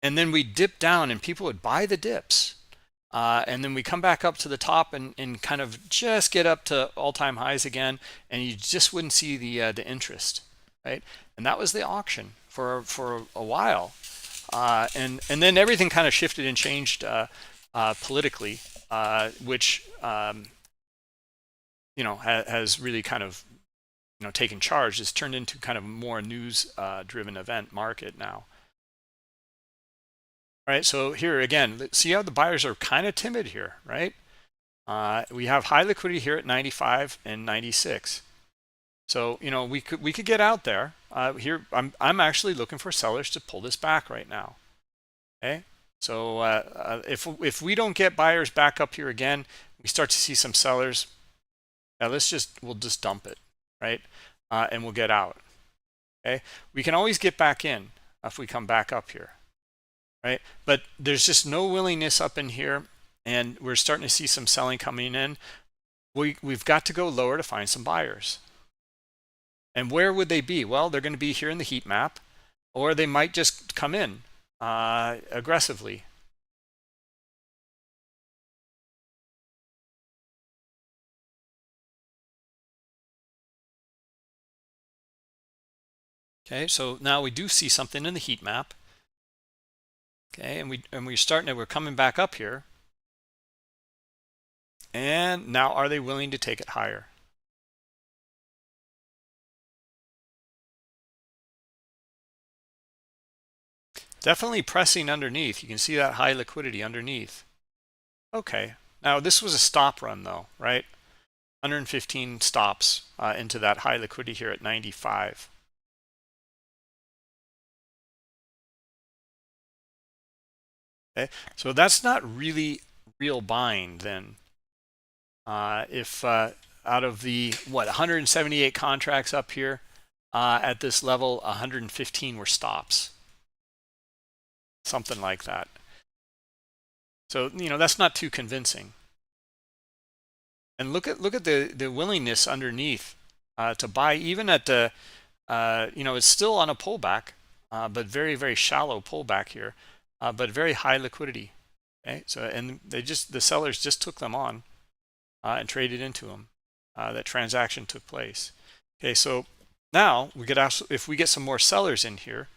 and then we dipped down and people would buy the dips, and then we come back up to the top and kind of just get up to all-time highs again, and you just wouldn't see the interest, right? And that was the auction for a while, and then everything kind of shifted and changed politically, which has really kind of taken charge. It's turned into kind of more news driven event market now. All right, so here again, see how the buyers are kind of timid here, right? We have high liquidity here at 95 and 96. So we could get out there. Here I'm actually looking for sellers to pull this back right now. Okay, so if we don't get buyers back up here again, we start to see some sellers. Now we'll just dump it, right? And we'll get out. Okay, we can always get back in if we come back up here, right? But there's just no willingness up in here, and we're starting to see some selling coming in. We've got to go lower to find some buyers. And where would they be? Well, they're going to be here in the heat map, or they might just come in aggressively. Okay, so now we do see something in the heat map. Okay, and we're coming back up here. And now are they willing to take it higher? Definitely pressing underneath. You can see that high liquidity underneath. Okay, now this was a stop run though, right? 115 stops into that high liquidity here at 95. Okay, so that's not really real buying then. If out of the 178 contracts up here at this level, 115 were stops, something like that. So that's not too convincing. And look at the willingness underneath to buy, even at the it's still on a pullback, but very, very shallow pullback here, but very high liquidity. Okay, so and the sellers just took them on and traded into them. That transaction took place. Okay, so now we could also, if we get some more sellers in here,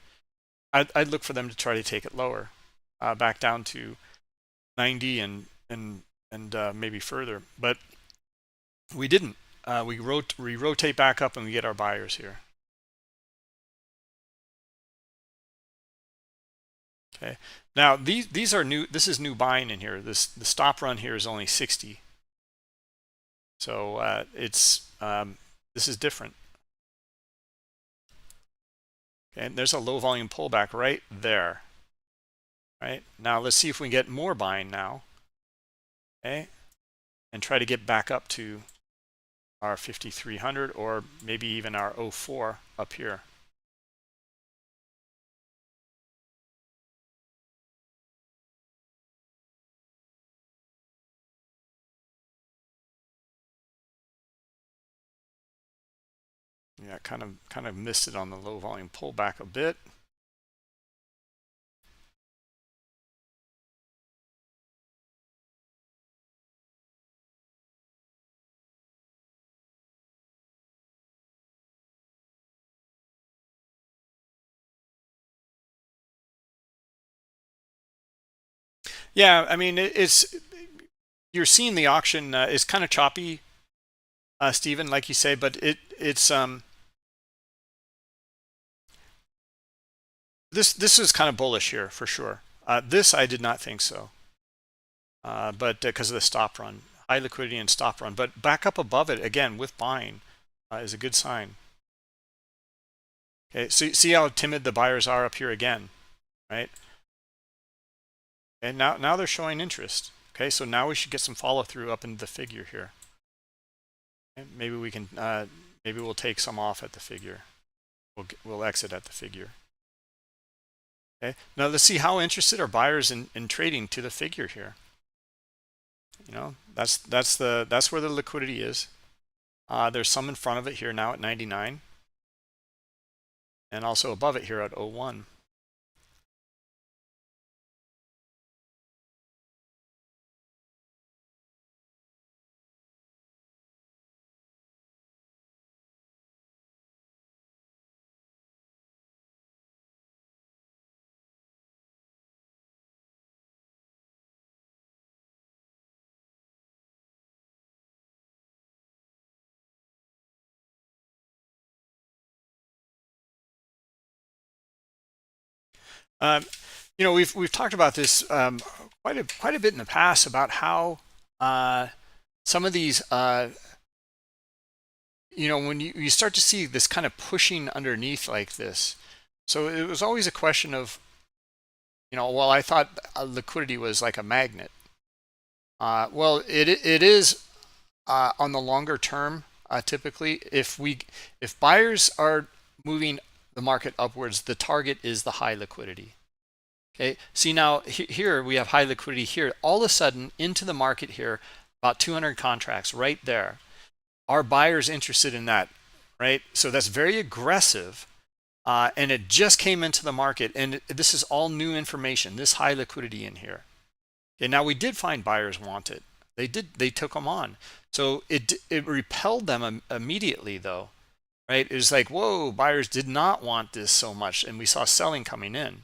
I'd look for them to try to take it lower, back down to 90 and maybe further, but we didn't. We rotate back up and we get our buyers here. Okay, now these are new. This is new buying in here. The stop run here is only 60. So this is different. Okay, and there's a low volume pullback right there. Right now, let's see if we can get more buying now. Okay, and try to get back up to our 5,300 or maybe even our 04 up here. Yeah, kind of missed it on the low volume pullback a bit. Yeah, I mean you're seeing the auction is kind of choppy, Stephen, like you say, but it's this is kind of bullish here for sure. This I did not think so, but because of the stop run, high liquidity and stop run. But back up above it again with buying is a good sign. Okay, so see how timid the buyers are up here again, right? And now they're showing interest. Okay, so now we should get some follow through up into the figure here. And maybe we can, maybe we'll take some off at the figure. We'll exit at the figure. Okay, now let's see how interested are buyers in trading to the figure here. You know, that's where the liquidity is. There's some in front of it here now at 99, and also above it here at 01. You know, we've talked about this quite a bit in the past about how some of these, you know, when you start to see this kind of pushing underneath like this. So it was always a question of, you know, well, I thought liquidity was like a magnet. Well, it is on the longer term. Typically, if buyers are moving the market upwards, the target is the high liquidity. Okay, see now here we have high liquidity here. All of a sudden into the market here, about 200 contracts right there. Are buyers interested in that, right? So that's very aggressive, and it just came into the market, and this is all new information, this high liquidity in here. Okay, now we did find buyers want it. They took them on. So it repelled them immediately though, right? It was like, whoa, buyers did not want this so much, and we saw selling coming in.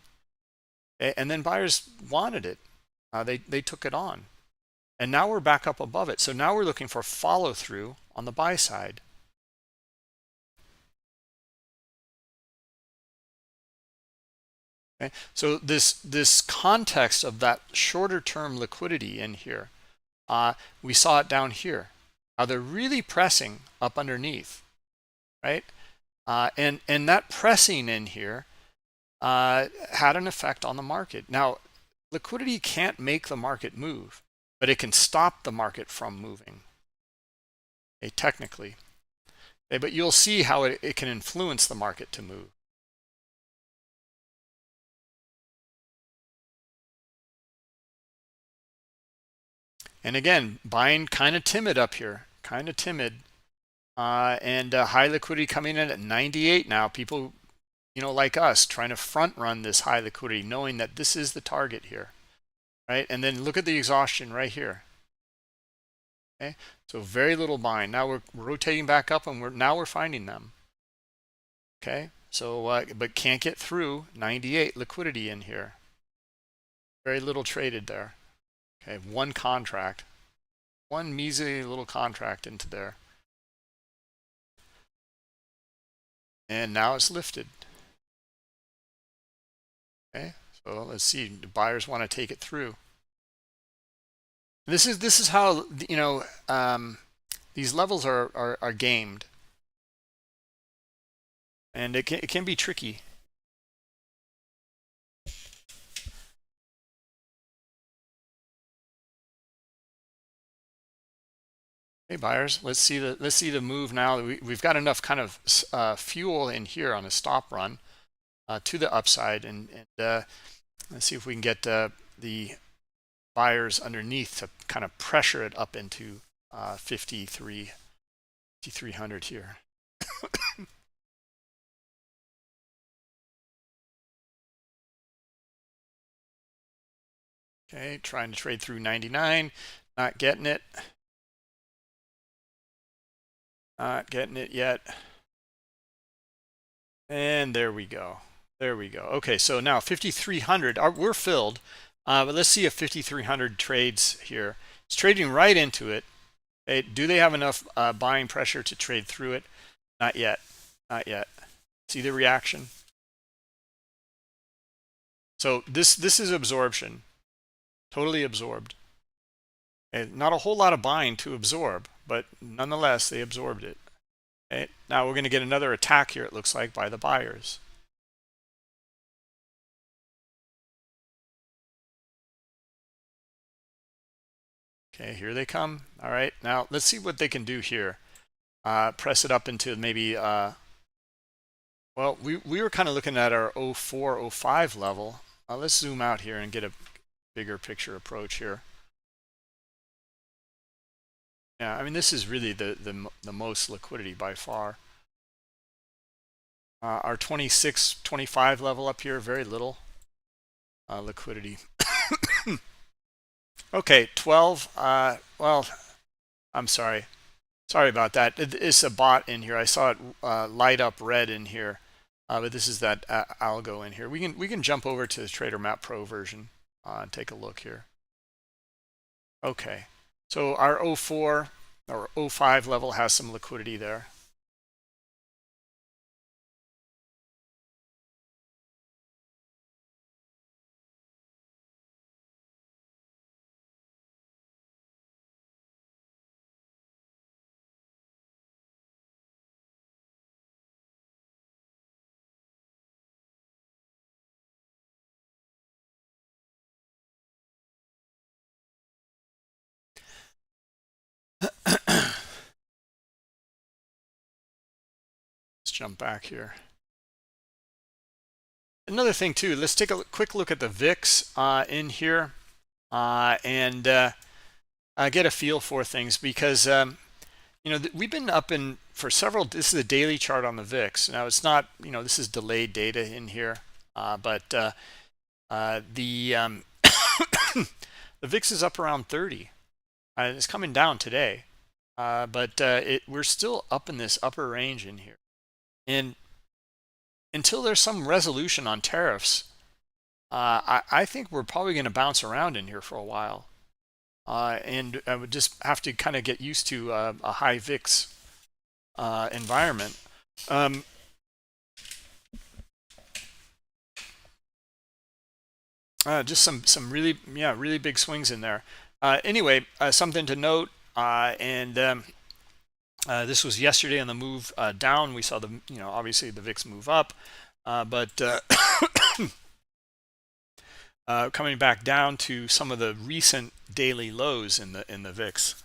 And then buyers wanted it. They took it on. And now we're back up above it. So now we're looking for follow through on the buy side. Okay, so this context of that shorter term liquidity in here, we saw it down here. Now they're really pressing up underneath, right? And that pressing in here had an effect on the market. Now, liquidity can't make the market move, but it can stop the market from moving, okay, technically. Okay, but you'll see how it can influence the market to move. And again, buying kind of timid up here, kind of timid. And high liquidity coming in at 98 now. People, you know, like us, trying to front run this high liquidity, knowing that this is the target here, right? And then look at the exhaustion right here. Okay, so very little buying. Now we're rotating back up, and now we're finding them. Okay, so but can't get through 98 liquidity in here. Very little traded there. Okay, one contract, one measly little contract into there, and now it's lifted. Okay, so let's see. Do buyers want to take it through? This is how, you know, these levels are gamed, and it can be tricky. Hey buyers, let's see the move now. We've got enough kind of fuel in here on a stop run to the upside, and let's see if we can get the buyers underneath to kind of pressure it up into 5,300 here. Okay, trying to trade through 99, not getting it. Not getting it yet. And there we go. There we go. Okay, so now 5,300, we're filled. But let's see if 5,300 trades here. It's trading right into it. Okay, do they have enough buying pressure to trade through it? Not yet. Not yet. See the reaction? So this is absorption, totally absorbed. And not a whole lot of buying to absorb, but nonetheless, they absorbed it. Okay? Now we're going to get another attack here, it looks like, by the buyers. Okay, here they come. All right, now let's see what they can do here. Press it up into maybe, well, we were kind of looking at our 04, 05 level. Let's zoom out here and get a bigger picture approach here. Yeah, I mean, this is really the most liquidity by far. Our 26, 25 level up here, very little liquidity. Okay, 12. Well, I'm sorry. Sorry about that. It's a bot in here. I saw it light up red in here, but this is that algo in here. We can jump over to the Trader Map Pro version and take a look here. Okay, so our 04 or 05 level has some liquidity there. Let's jump back here. Another thing too, let's take a quick look at the VIX in here and get a feel for things, because you know, we've been up in for several. This is a daily chart on the VIX. Now it's not, you know, this is delayed data in here, but the the VIX is up around 30. It's coming down today, but we're still up in this upper range in here. And until there's some resolution on tariffs, I think we're probably going to bounce around in here for a while. And I would just have to kind of get used to a high VIX environment. Just some really big swings in there. Anyway, something to note, and this was yesterday on the move down. We saw the, you know, obviously the VIX move up, but coming back down to some of the recent daily lows in the VIX.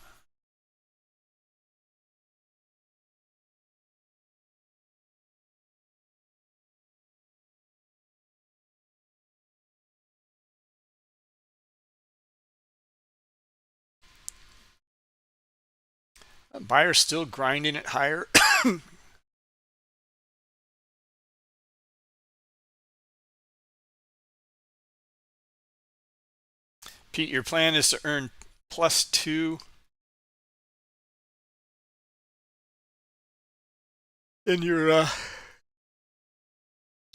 Buyers still grinding it higher. Pete, your plan is to earn +2 in your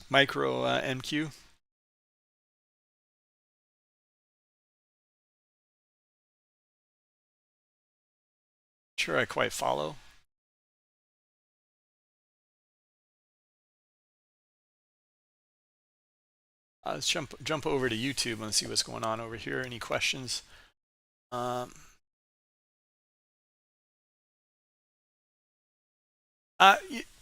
micro MQ. Sure, I quite follow. Let's jump over to YouTube and see what's going on over here. Any questions? I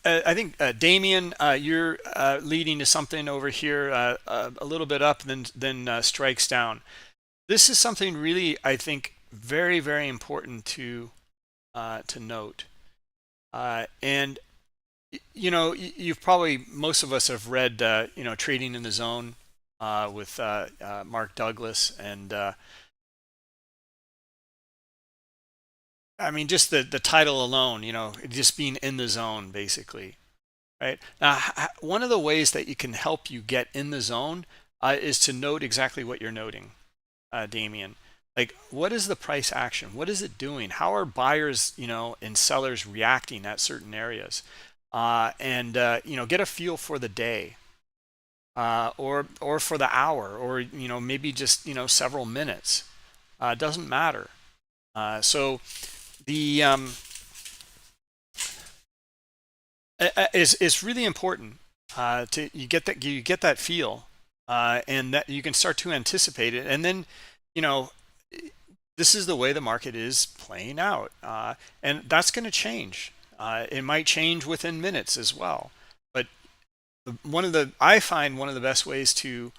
think Damien, you're leading to something over here, a little bit up, then strikes down. This is something really, I think, very important to note. And you know, you've probably, most of us have read you know, Trading in the Zone with Mark Douglas, and I mean, just the title alone, you know, just being in the zone, basically, right? Now, one of the ways that you can help you get in the zone is to note exactly what you're noting, Damien. Like, what is the price action? What is it doing? How are buyers, you know, and sellers reacting at certain areas? And you know, get a feel for the day, or for the hour, or, you know, maybe just, you know, several minutes. Doesn't matter. So the it's really important to you get that feel and that you can start to anticipate it. And then, you know, this is the way the market is playing out, and that's going to change. It might change within minutes as well. But I find one of the best ways to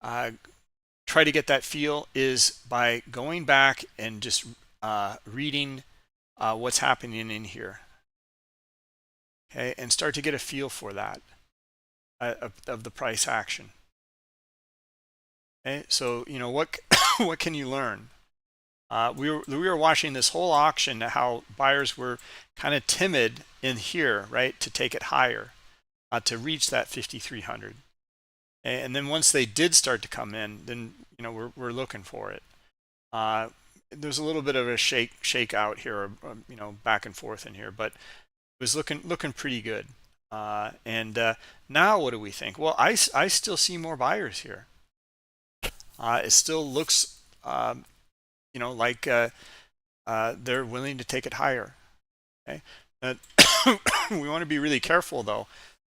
try to get that feel is by going back and just reading what's happening in here. Okay, and start to get a feel for that of the price action. Okay, so you know what what can you learn? We were watching this whole auction, how buyers were kind of timid in here, right, to take it higher, to reach that 5,300. And then once they did start to come in, then you know we're looking for it. There's a little bit of a shake out here, you know, back and forth in here, but it was looking pretty good. And now what do we think? Well, I still see more buyers here. It still looks you know, like they're willing to take it higher. Okay, we want to be really careful though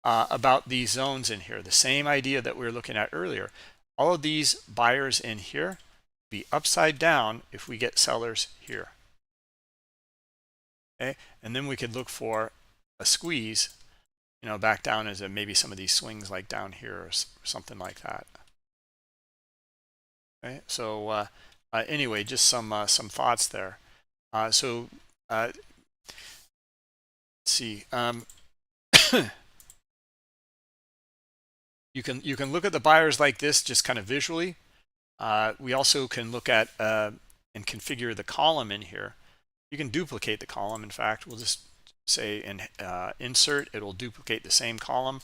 about these zones in here. The same idea that we were looking at earlier. All of these buyers in here be upside down if we get sellers here. Okay, and then we could look for a squeeze, you know, back down as maybe some of these swings like down here or something like that. Okay, so anyway, just some thoughts there. So let's see. You can look at the buyers like this just kind of visually. We also can look at and configure the column in here. You can duplicate the column. In fact, we'll just say in insert, it will duplicate the same column.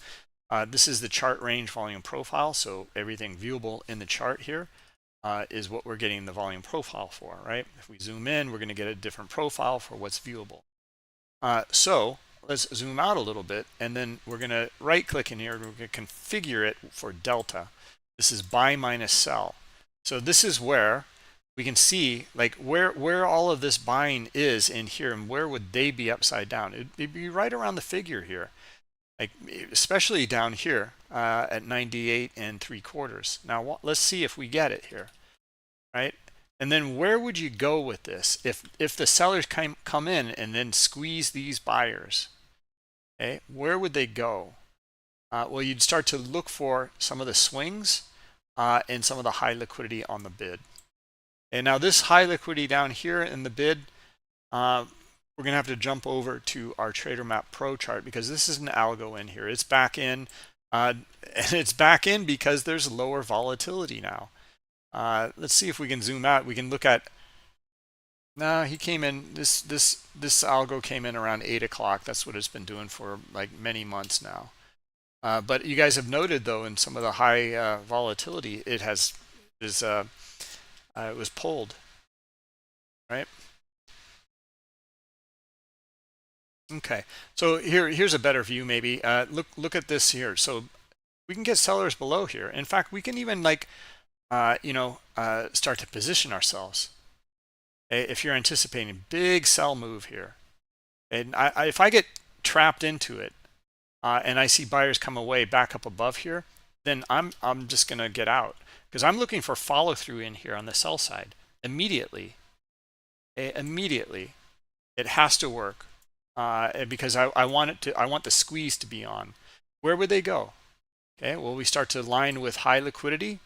This is the chart range volume profile, so everything viewable in the chart here is what we're getting the volume profile for, right? If we zoom in, we're going to get a different profile for what's viewable. So let's zoom out a little bit, and then we're going to right click in here and we're going to configure it for delta. This is buy minus sell. So this is where we can see like where all of this buying is in here, and where would they be upside down. It'd be right around the figure here, like especially down here at 98 3/4. Now let's see if we get it here, right? And then where would you go with this if the sellers come in and then squeeze these buyers? Okay, where would they go? Well, you'd start to look for some of the swings and some of the high liquidity on the bid. And now this high liquidity down here in the bid, we're going to have to jump over to our TraderMap Pro chart, because this is an algo in here. It's back in, and it's back in because there's lower volatility now. Let's see if we can zoom out. We can look at, no, he came in, this algo came in around 8 o'clock. That's what it's been doing for like many months now. But you guys have noted though, in some of the high volatility, it was pulled, right? Okay, so here's a better view maybe. Look at this here. So we can get sellers below here. In fact, we can even like start to position ourselves. If you're anticipating big sell move here, and if I get trapped into it and I see buyers come away back up above here, then I'm just gonna get out, because I'm looking for follow through in here on the sell side immediately. Immediately, it has to work because I want the squeeze to be on. Where would they go? Okay, well, we start to line with high liquidity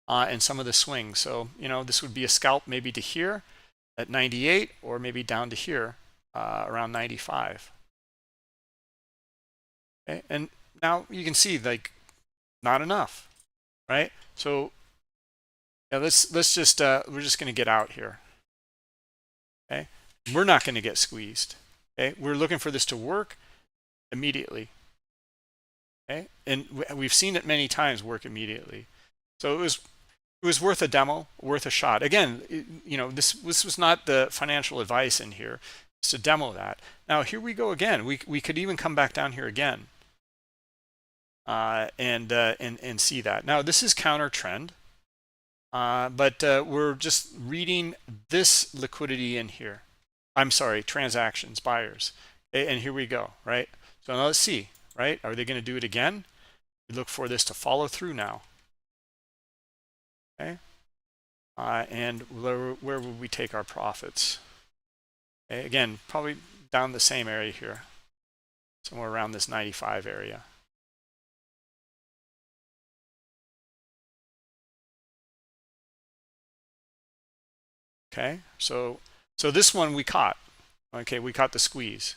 and some of the swings. So you know, this would be a scalp maybe to here at 98, or maybe down to here around 95. Okay, and now you can see like not enough, right? So yeah, let's just we're just going to get out here. Okay, we're not going to get squeezed. Okay, we're looking for this to work immediately. Okay, and we've seen it many times work immediately. So it was worth a demo, worth a shot. Again, you know, this was not the financial advice in here. It's to demo that. Now here we go again. We could even come back down here again and see that. Now this is counter trend, but we're just reading this liquidity in here. I'm sorry, transactions, buyers. Okay, and here we go, right? So now let's see, right? Are they going to do it again? We look for this to follow through now. Okay, and where would we take our profits? Okay, again, probably down the same area here, somewhere around this 95 area. Okay, so this one we caught. Okay, we caught the squeeze.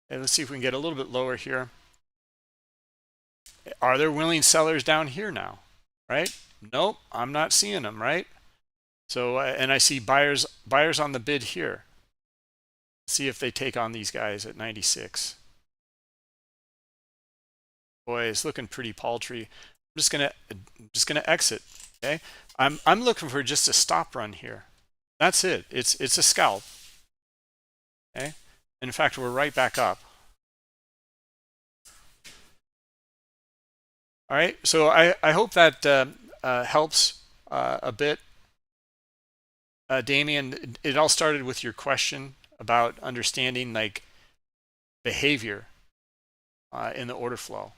And let's see if we can get a little bit lower here. Are there willing sellers down here now? Right? Nope, I'm not seeing them, right? So, and I see buyers on the bid here. See if they take on these guys at 96. Boy, it's looking pretty paltry. I'm just gonna exit. Okay, I'm looking for just a stop run here. That's it. It's a scalp. Okay, in fact, we're right back up. All right, so I hope that helps a bit. Damien, it all started with your question about understanding like behavior in the order flow,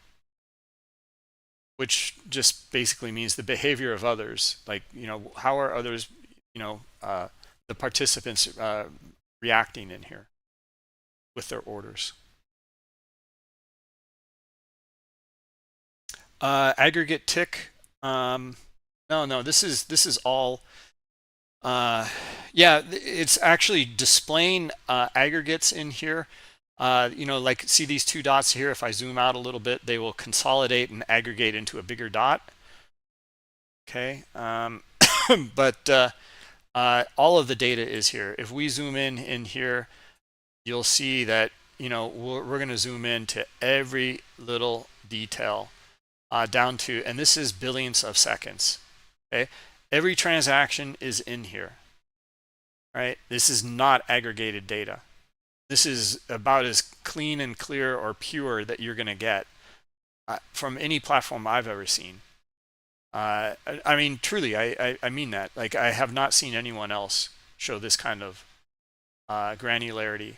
which just basically means the behavior of others. Like, you know, how are others, you know, the participants reacting in here with their orders. Aggregate tick. No, this is all. Yeah, it's actually displaying aggregates in here. You know, like see these two dots here. If I zoom out a little bit, they will consolidate and aggregate into a bigger dot. Okay, but all of the data is here. If we zoom in here, you'll see that, you know, we're going to zoom in to every little detail down to, and this is billions of seconds. Okay, every transaction is in here. Right, this is not aggregated data. This is about as clean and clear or pure that you're going to get from any platform I've ever seen. I mean, truly, I mean that. Like, I have not seen anyone else show this kind of granularity.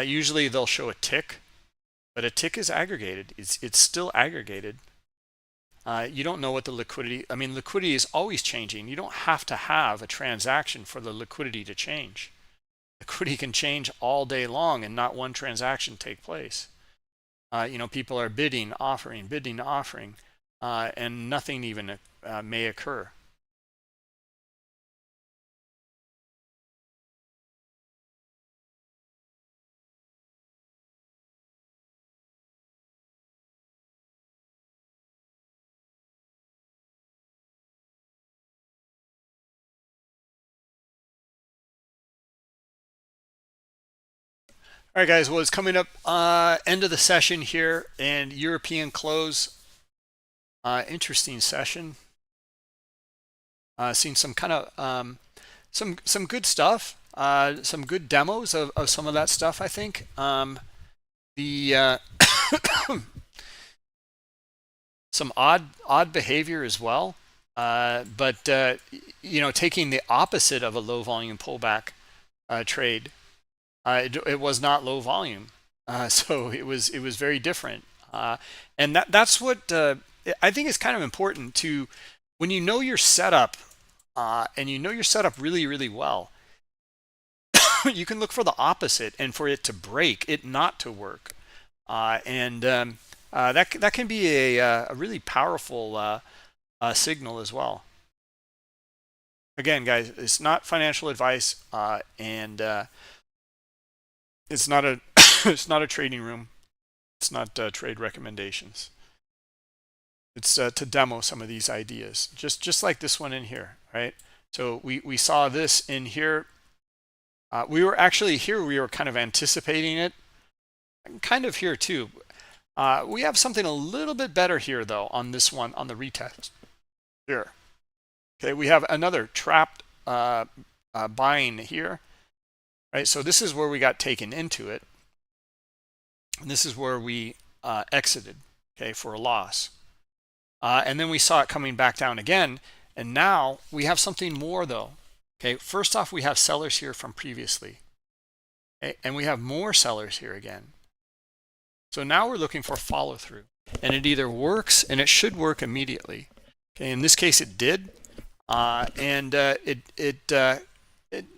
Usually they'll show a tick, but a tick is aggregated. It's still aggregated. You don't know what the liquidity, I mean, liquidity is always changing. You don't have to have a transaction for the liquidity to change. Liquidity can change all day long and not one transaction take place. You know, people are bidding, offering, and nothing even may occur. All right, guys, well, it's coming up end of the session here and European close. Interesting session. Seen some kind of some good stuff, some good demos of some of that stuff, I think. The some odd behavior as well, but you know, taking the opposite of a low volume pullback trade. It was not low volume, so it was very different, and that's what I think is kind of important to, when you know your setup, and you know your setup really well. You can look for the opposite and for it to break, it not to work, and that can be a really powerful signal as well. Again, guys, it's not financial advice, and it's not a it's not a trading room. It's not trade recommendations. It's to demo some of these ideas, just like this one in here, right? So we saw this in here. We were actually here. We were kind of anticipating it, kind of here too. We have something a little bit better here though on this one, on the retest here. Okay, we have another trapped buying here. Right, so this is where we got taken into it, and this is where we exited, okay, for a loss, and then we saw it coming back down again, and now we have something more though. Okay, first off, we have sellers here from previously, okay, and we have more sellers here again. So now we're looking for follow through, and it either works, and it should work immediately, Okay, in this case it did, and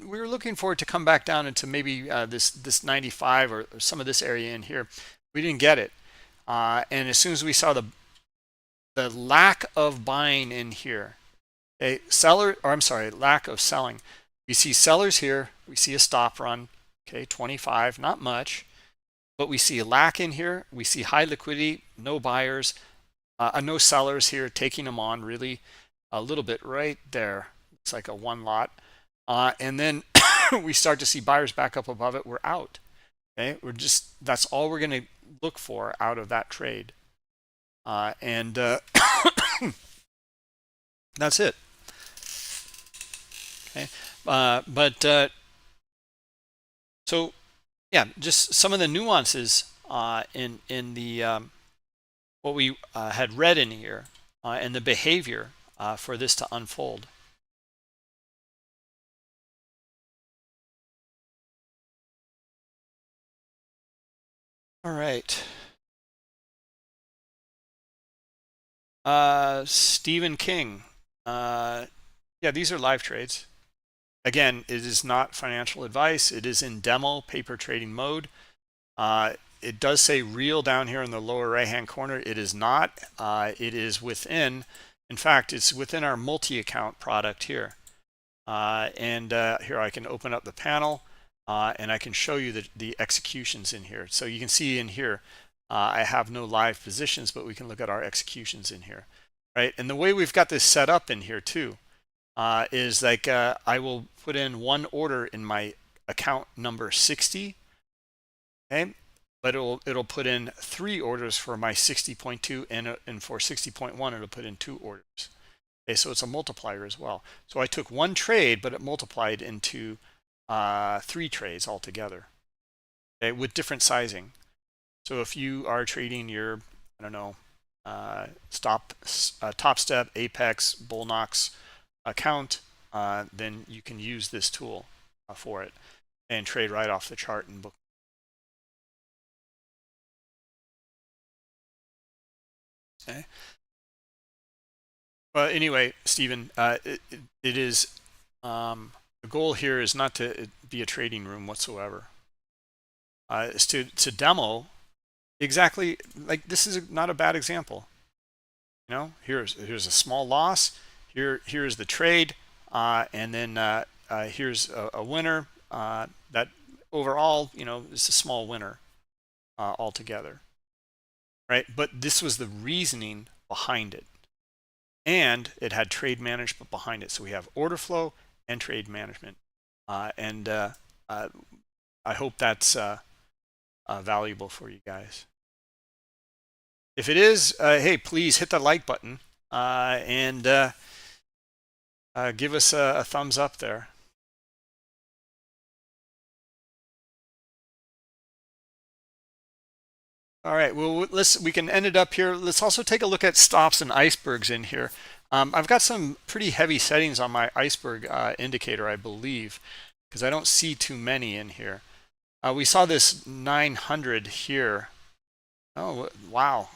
we were looking for it to come back down into maybe this 95 or some of this area in here. We didn't get it, and as soon as we saw the lack of buying in here, a seller, or I'm sorry, lack of selling. We see sellers here. We see a stop run. Okay, 25, not much, but we see a lack in here. We see high liquidity, no buyers, no sellers here taking them on really a little bit right there. It's like a one lot. And then we start to see buyers back up above it. We're out. Okay, that's all we're going to look for out of that trade. And that's it. Okay, so yeah, just some of the nuances in the what we had read in here and the behavior for this to unfold. All right. Stephen King. Yeah, these are live trades. Again, it is not financial advice. It is in demo paper trading mode. It does say real down here in the lower right hand corner. It is not. It is within. In fact, it's within our multi-account product here. Here I can open up the panel and I can show you the executions in here. So you can see in here, I have no live positions, but we can look at our executions in here, right? And the way we've got this set up in here too is like I will put in one order in my account number 60, okay? But it'll put in 3 orders for my 60.2 and for 60.1 it'll put in 2 orders. Okay, so it's a multiplier as well. So I took one trade, but it multiplied into 3 trades altogether, okay, with different sizing. So if you are trading your, I don't know, top step, apex, bull knox account, then you can use this tool for it and trade right off the chart in book. Okay. Well, anyway, Stephen, it is the goal here is not to be a trading room whatsoever. It's to demo exactly like this is not a bad example. You know, here's a small loss. Here's the trade, and then here's a winner. That overall, you know, is a small winner altogether, right? But this was the reasoning behind it. And it had trade management behind it. So we have order flow and trade management. I hope that's valuable for you guys. If it is, hey, please hit the like button and give us a thumbs up there. All right, well, we can end it up here. Let's also take a look at stops and icebergs in here. I've got some pretty heavy settings on my iceberg indicator, I believe, because I don't see too many in here. We saw this 900 here. Oh, wow.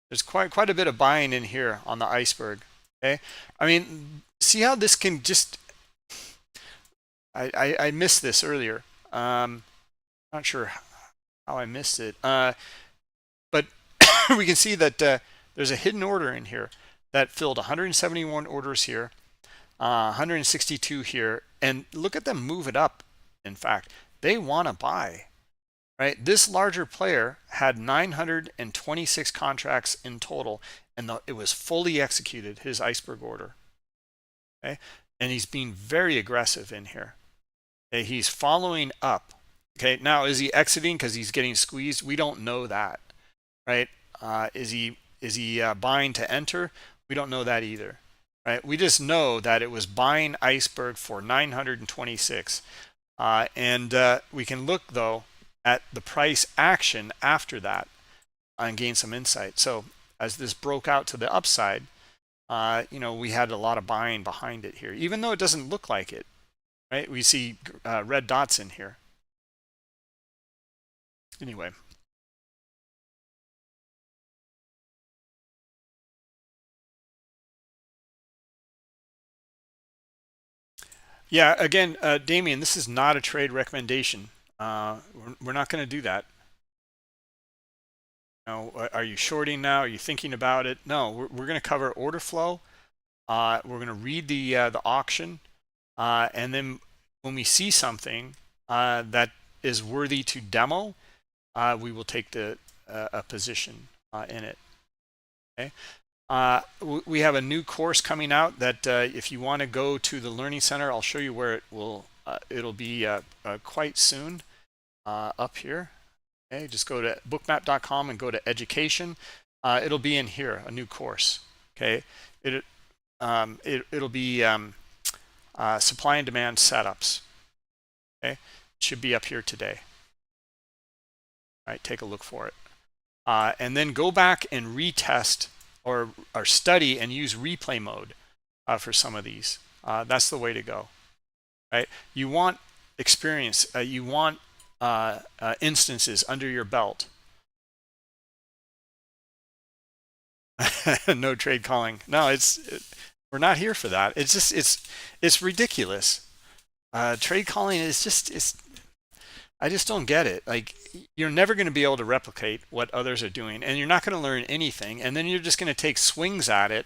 There's quite a bit of buying in here on the iceberg. Okay, I mean, see how this can just. I missed this earlier. Not sure how I missed it. But we can see that there's a hidden order in here that filled 171 orders here, 162 here, and look at them move it up. In fact, they want to buy, right? This larger player had 926 contracts in total, and it was fully executed, his iceberg order. Okay, and he's being very aggressive in here. Okay? He's following up. Okay, now is he exiting because he's getting squeezed? We don't know that. Right? Is he buying to enter? We don't know that either. Right? We just know that it was buying iceberg for 926, and we can look though at the price action after that and gain some insight. So as this broke out to the upside, you know, we had a lot of buying behind it here, even though it doesn't look like it. Right? We see red dots in here. Anyway. Yeah, again, Damien, this is not a trade recommendation. We're not going to do that. Are you shorting now? Are you thinking about it? No, we're going to cover order flow. We're going to read the auction, and then when we see something that is worthy to demo, we will take a position in it. Okay. We have a new course coming out that if you want to go to the Learning Center, I'll show you where it will. It'll be quite soon up here. Okay, just go to bookmap.com and go to education. It'll be in here, a new course. Okay, it'll be supply and demand setups. Okay, it should be up here today. All right, take a look for it, and then go back and retest or study and use replay mode for some of these. That's the way to go. Right? You want experience. You want instances under your belt. No trade calling. No, we're not here for that. It's just it's ridiculous. Trade calling is just I just don't get it. Like, you're never going to be able to replicate what others are doing, and you're not going to learn anything, and then you're just going to take swings at it.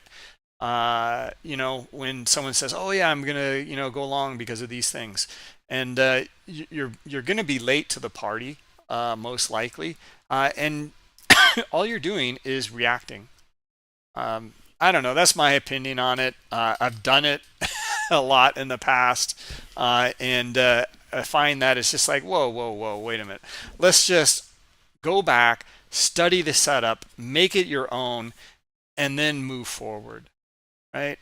When someone says, "Oh yeah, I'm going to go long because of these things," and you're going to be late to the party, most likely, and all you're doing is reacting. I don't know. That's my opinion on it. I've done it a lot in the past, and I find that it's just like, whoa, whoa, whoa, wait a minute. Let's just go back, study the setup, make it your own, and then move forward, right?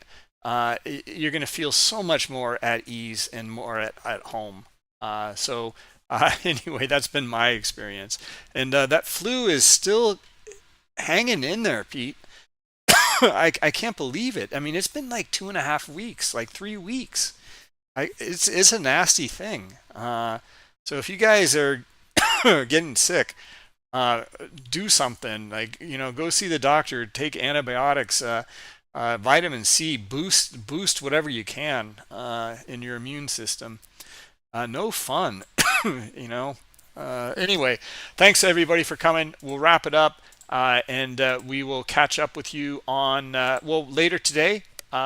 You're going to feel so much more at ease and more at home. Anyway, that's been my experience. And that flu is still hanging in there, Pete. I can't believe it. I mean, it's been like 2.5 weeks, like 3 weeks. It's a nasty thing. So if you guys are getting sick, do something. Like, go see the doctor, take antibiotics, vitamin C, boost whatever you can in your immune system. No fun, Anyway, thanks everybody for coming. We'll wrap it up, and we will catch up with you on later today.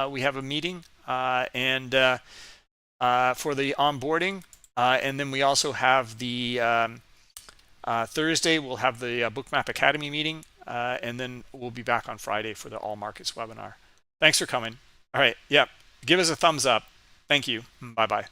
We have a meeting and for the onboarding, and then we also have the Thursday. We'll have the Bookmap Academy meeting, and then we'll be back on Friday for the All Markets webinar. Thanks for coming. All right, give us a thumbs up. Thank you. Bye bye.